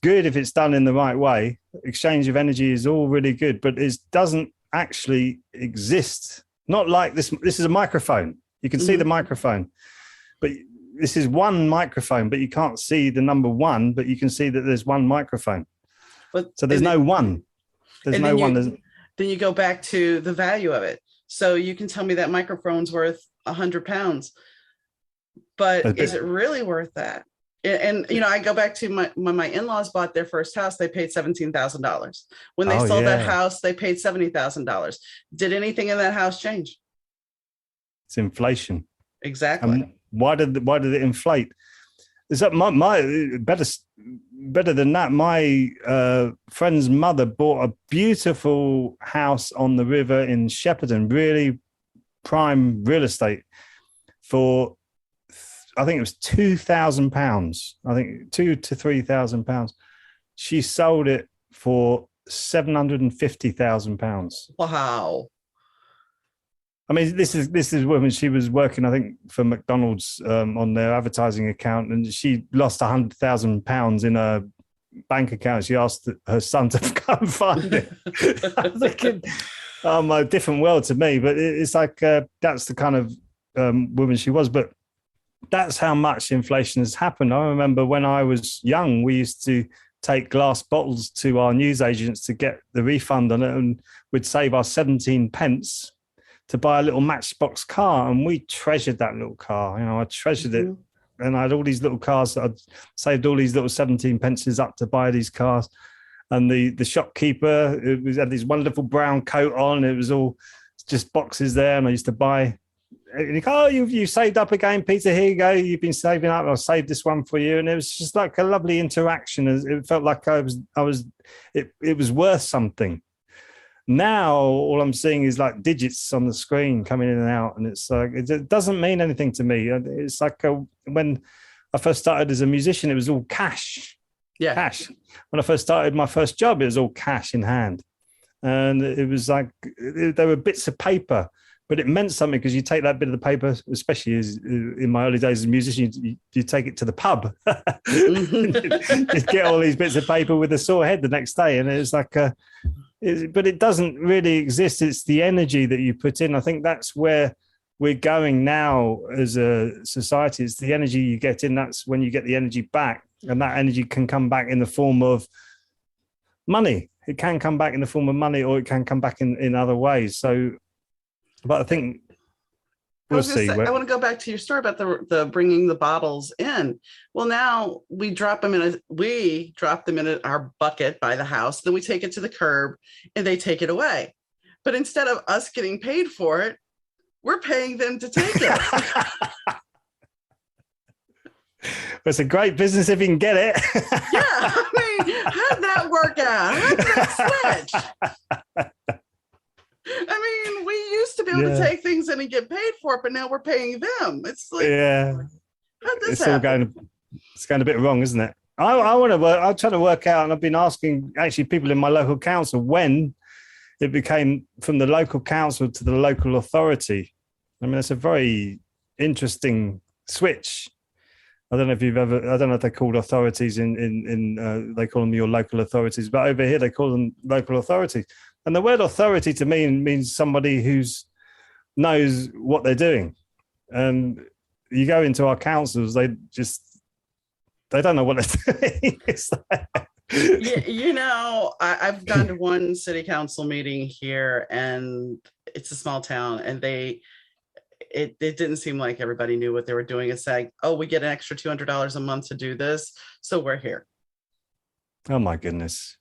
good if it's done in the right way. Exchange of energy is all really good, but it doesn't actually exist. Not like this. This is a microphone. You can see the microphone, but this is one microphone, but you can't see the number 1, but you can see that there's one microphone. So there's no one. There's no one. Then you go back to the value of it. So you can tell me that microphone's worth 100 pounds, but is it really worth that? And I go back to when my in-laws bought their first house, they paid $17,000. When they sold that house, they paid $70,000. Did anything in that house change? It's inflation. Exactly. Why did it inflate? Is that my better than that? My friend's mother bought a beautiful house on the river in Shepperton, really prime real estate, for I think it was £2,000. I think £2,000 to £3,000. She sold it for £750,000. Wow. I mean, this is when she was working, I think, for McDonald's on their advertising account, and she lost £100,000 in her bank account. She asked her son to come and find it. I was thinking, a different world to me, but it's like that's the kind of woman she was. But that's how much inflation has happened. I remember when I was young, we used to take glass bottles to our newsagents to get the refund on it, and we'd save our 17 pence to buy a little Matchbox car, and we treasured that little car. I treasured it, and I had all these little cars that I'd saved all these little 17 pences up to buy these cars. And the shopkeeper had this wonderful brown coat on. It was all just boxes there, and I used to buy. And he goes, you saved up again, Peter. Here you go. You've been saving up. I'll save this one for you. And it was just like a lovely interaction. It felt like it was worth something. Now all I'm seeing is like digits on the screen coming in and out, and it's like it doesn't mean anything to me. It's like when I first started as a musician, it was all cash. Yeah, cash. When I first started my first job, it was all cash in hand, and it was like there were bits of paper, but it meant something because you take that bit of the paper, especially as in my early days as a musician, you take it to the pub. You get all these bits of paper with a sore head the next day, and it's like but it doesn't really exist. It's the energy that you put in. I think that's where we're going now as a society. It's the energy you get in. That's when you get the energy back. And that energy can come back in the form of money. It can come back in the form of money, or it can come back in other ways. So, but I think we'll see. I want to go back to your story about the bringing the bottles in. Well, now we drop them in our bucket by the house. Then we take it to the curb, and they take it away. But instead of us getting paid for it, we're paying them to take it. It's a great business if you can get it. Yeah, I mean, how'd that work out? How'd that switch? I mean, we used to be able to take things in and get paid for it, but now we're paying them. It's like, how'd this happen? It's going a bit wrong, isn't it? I want to work. I'm trying to work out, and I've been asking actually people in my local council when it became from the local council to the local authority. I mean, it's a very interesting switch. I don't know if they're called authorities in they call them your local authorities, but over here they call them local authorities. And the word authority to me means somebody who knows what they're doing. And you go into our councils, they don't know what they're doing. I've gone to one city council meeting here, and it's a small town, and it didn't seem like everybody knew what they were doing. It's like, oh, we get an extra $200 a month to do this, so we're here. Oh my goodness.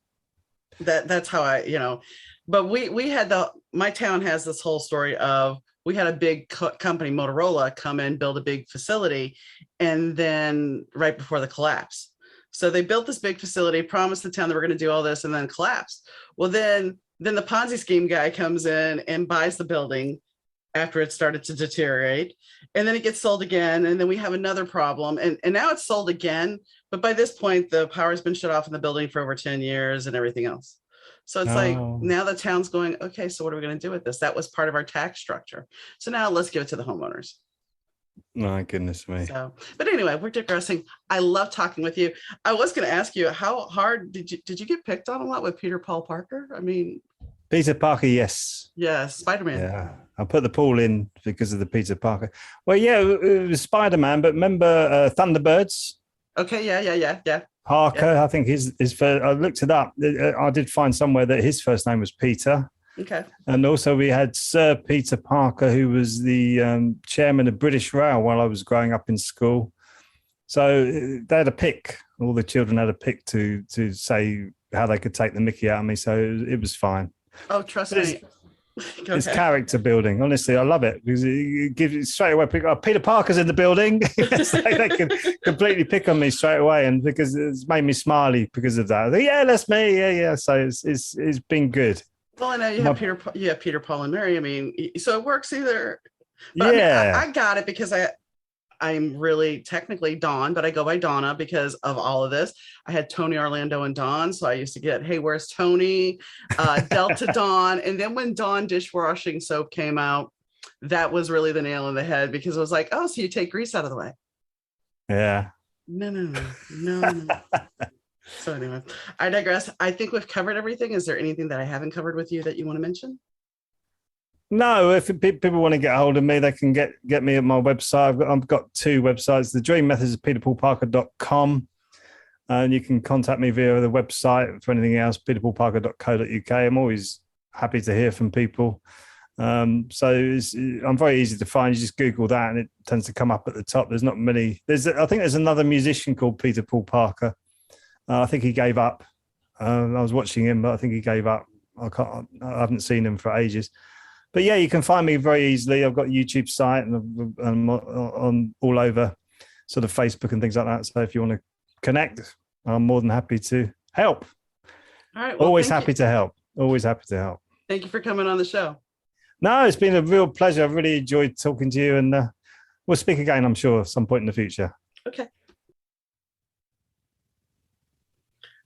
That's how but we had my town has this whole story of, we had a big company, Motorola, come in, build a big facility, and then right before the collapse. So they built this big facility, promised the town they were going to do all this, and then collapsed. Well, then the Ponzi scheme guy comes in and buys the building after it started to deteriorate, and then it gets sold again, and then we have another problem, and now it's sold again, but by this point the power's been shut off in the building for over 10 years and everything else. So it's like, Oh, now the town's going, okay, so what are we going to do with this? That was part of our tax structure, so now let's give it to the homeowners. my goodness me. So, but anyway, we're digressing. I love talking with you. I was going to ask you, how hard did you get picked on a lot with Peter Paul Parker? I mean, Peter Parker, yes. yeah, Spider-Man. Yeah, I put the Paul in because of the Peter Parker. Well, yeah, it was Spider-Man, but remember Thunderbirds? Okay, yeah. Parker, I think his first, I looked it up. I did find somewhere that his first name was Peter. Okay. And also we had Sir Peter Parker, who was the chairman of British Rail while I was growing up in school. So they had a pick. All the children had a pick to say how they could take the mickey out of me. So it was fine. Oh, trust me. It's character building. Honestly, I love it because it gives you straight away. Peter Parker's in the building. They can completely pick on me straight away, and because it's made me smiley because of that. Yeah, that's me. Yeah. So it's been good. Well, I know you have Peter, Paul, and Mary. I mean, so it works either. But Yeah, I got it because I'm really technically Dawn, but I go by Donna because of all of this. I had Tony, Orlando, and Dawn. So I used to get, hey, where's Tony? Delta Dawn. And then when Dawn dishwashing soap came out, that was really the nail in the head, because it was like, oh, so you take grease out of the way. yeah. No. So anyway, I digress. I think we've covered everything. Is there anything that I haven't covered with you that you want to mention? No, if people want to get a hold of me, they can get me at my website. I've got two websites. The Dream Methods is peterpaulparker.com. And you can contact me via the website for anything else, peterpaulparker.co.uk. I'm always happy to hear from people. I'm very easy to find. You just Google that and it tends to come up at the top. There's not many. I think there's another musician called Peter Paul Parker. I think he gave up. I was watching him, but I think he gave up. I haven't seen him for ages. But yeah, you can find me very easily. I've got a YouTube site and I'm on all over sort of Facebook and things like that. So if you want to connect, I'm more than happy to help. All right. Well, always happy to help. Always happy to help. Thank you for coming on the show. No, it's been a real pleasure. I've really enjoyed talking to you, and we'll speak again, I'm sure, at some point in the future. Okay.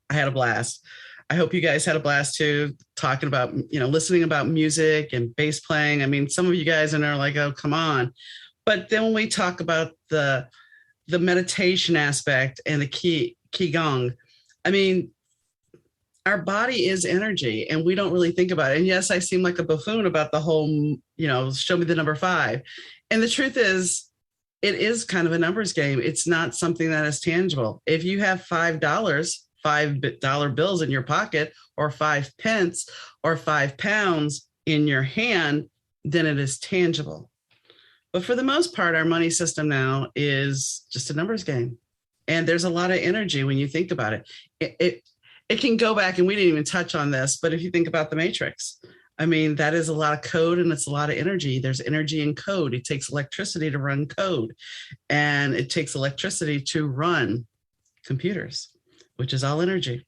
I had a blast. I hope you guys had a blast too, talking about, listening about music and bass playing. I mean, some of you guys in there are like, oh, come on. But then when we talk about the meditation aspect and the Ki Gong, I mean, our body is energy and we don't really think about it. And yes, I seem like a buffoon about the whole, show me the number 5. And the truth is, it is kind of a numbers game. It's not something that is tangible. If you have $5 bills in your pocket, or 5 pence, or 5 pounds in your hand, then it is tangible. But for the most part, our money system now is just a numbers game. And there's a lot of energy when you think about it. It can go back, and we didn't even touch on this, but if you think about the Matrix, I mean, that is a lot of code and it's a lot of energy. There's energy in code. It takes electricity to run code, and it takes electricity to run computers, which is all energy,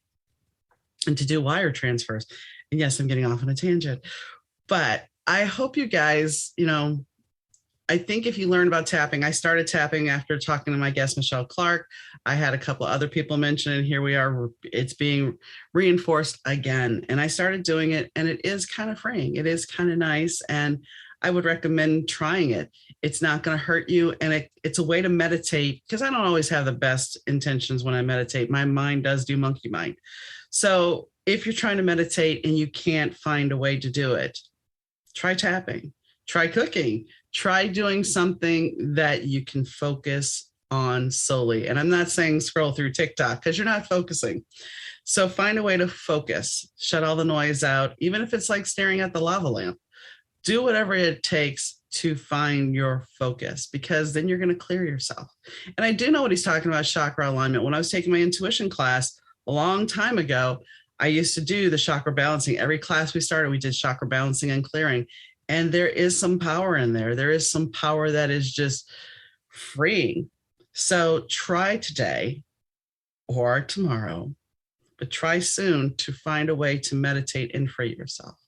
and to do wire transfers. And yes, I'm getting off on a tangent, but I hope you guys, I think if you learn about tapping, I started tapping after talking to my guest, Michelle Clark. I had a couple of other people mention it. Here we are. It's being reinforced again. And I started doing it, and it is kind of freeing. It is kind of nice. And I would recommend trying it. It's not going to hurt you. And it's a way to meditate, because I don't always have the best intentions when I meditate. My mind does do monkey mind. So if you're trying to meditate and you can't find a way to do it, try tapping, try cooking, try doing something that you can focus on solely. And I'm not saying scroll through TikTok, because you're not focusing. So find a way to focus, shut all the noise out, even if it's like staring at the lava lamp. Do whatever it takes to find your focus, because then you're going to clear yourself. And I do know what he's talking about, chakra alignment. When I was taking my intuition class a long time ago, I used to do the chakra balancing. Every class we started, we did chakra balancing and clearing. And there is some power in there. There is some power that is just freeing. So try today or tomorrow, but try soon to find a way to meditate and free yourself,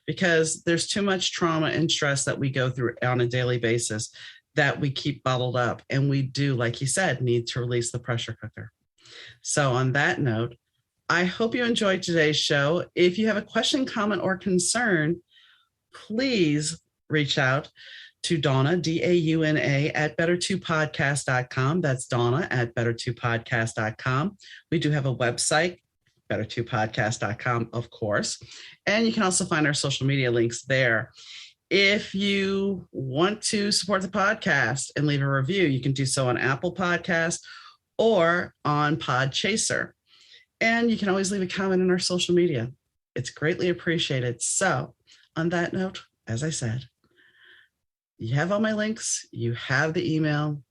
because there's too much trauma and stress that we go through on a daily basis that we keep bottled up. And we do, like you said, need to release the pressure cooker. So on that note, I hope you enjoyed today's show. If you have a question, comment, or concern, please reach out to Donna, Dauna, at better2podcast.com. That's Donna at better2podcast.com. We do have a website, better2podcast.com, of course. And you can also find our social media links there. If you want to support the podcast and leave a review, you can do so on Apple Podcasts or on Podchaser. And you can always leave a comment in our social media. It's greatly appreciated. So on that note, as I said, you have all my links, you have the email.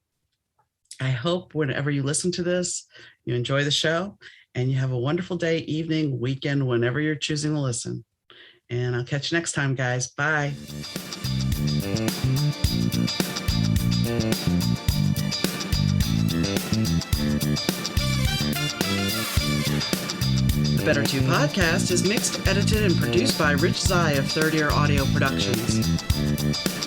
I hope whenever you listen to this, you enjoy the show and you have a wonderful day, evening, weekend, whenever you're choosing to listen. And I'll catch you next time, guys. Bye. The Better 2 podcast is mixed, edited, and produced by Rich Zai of Third Ear Audio Productions.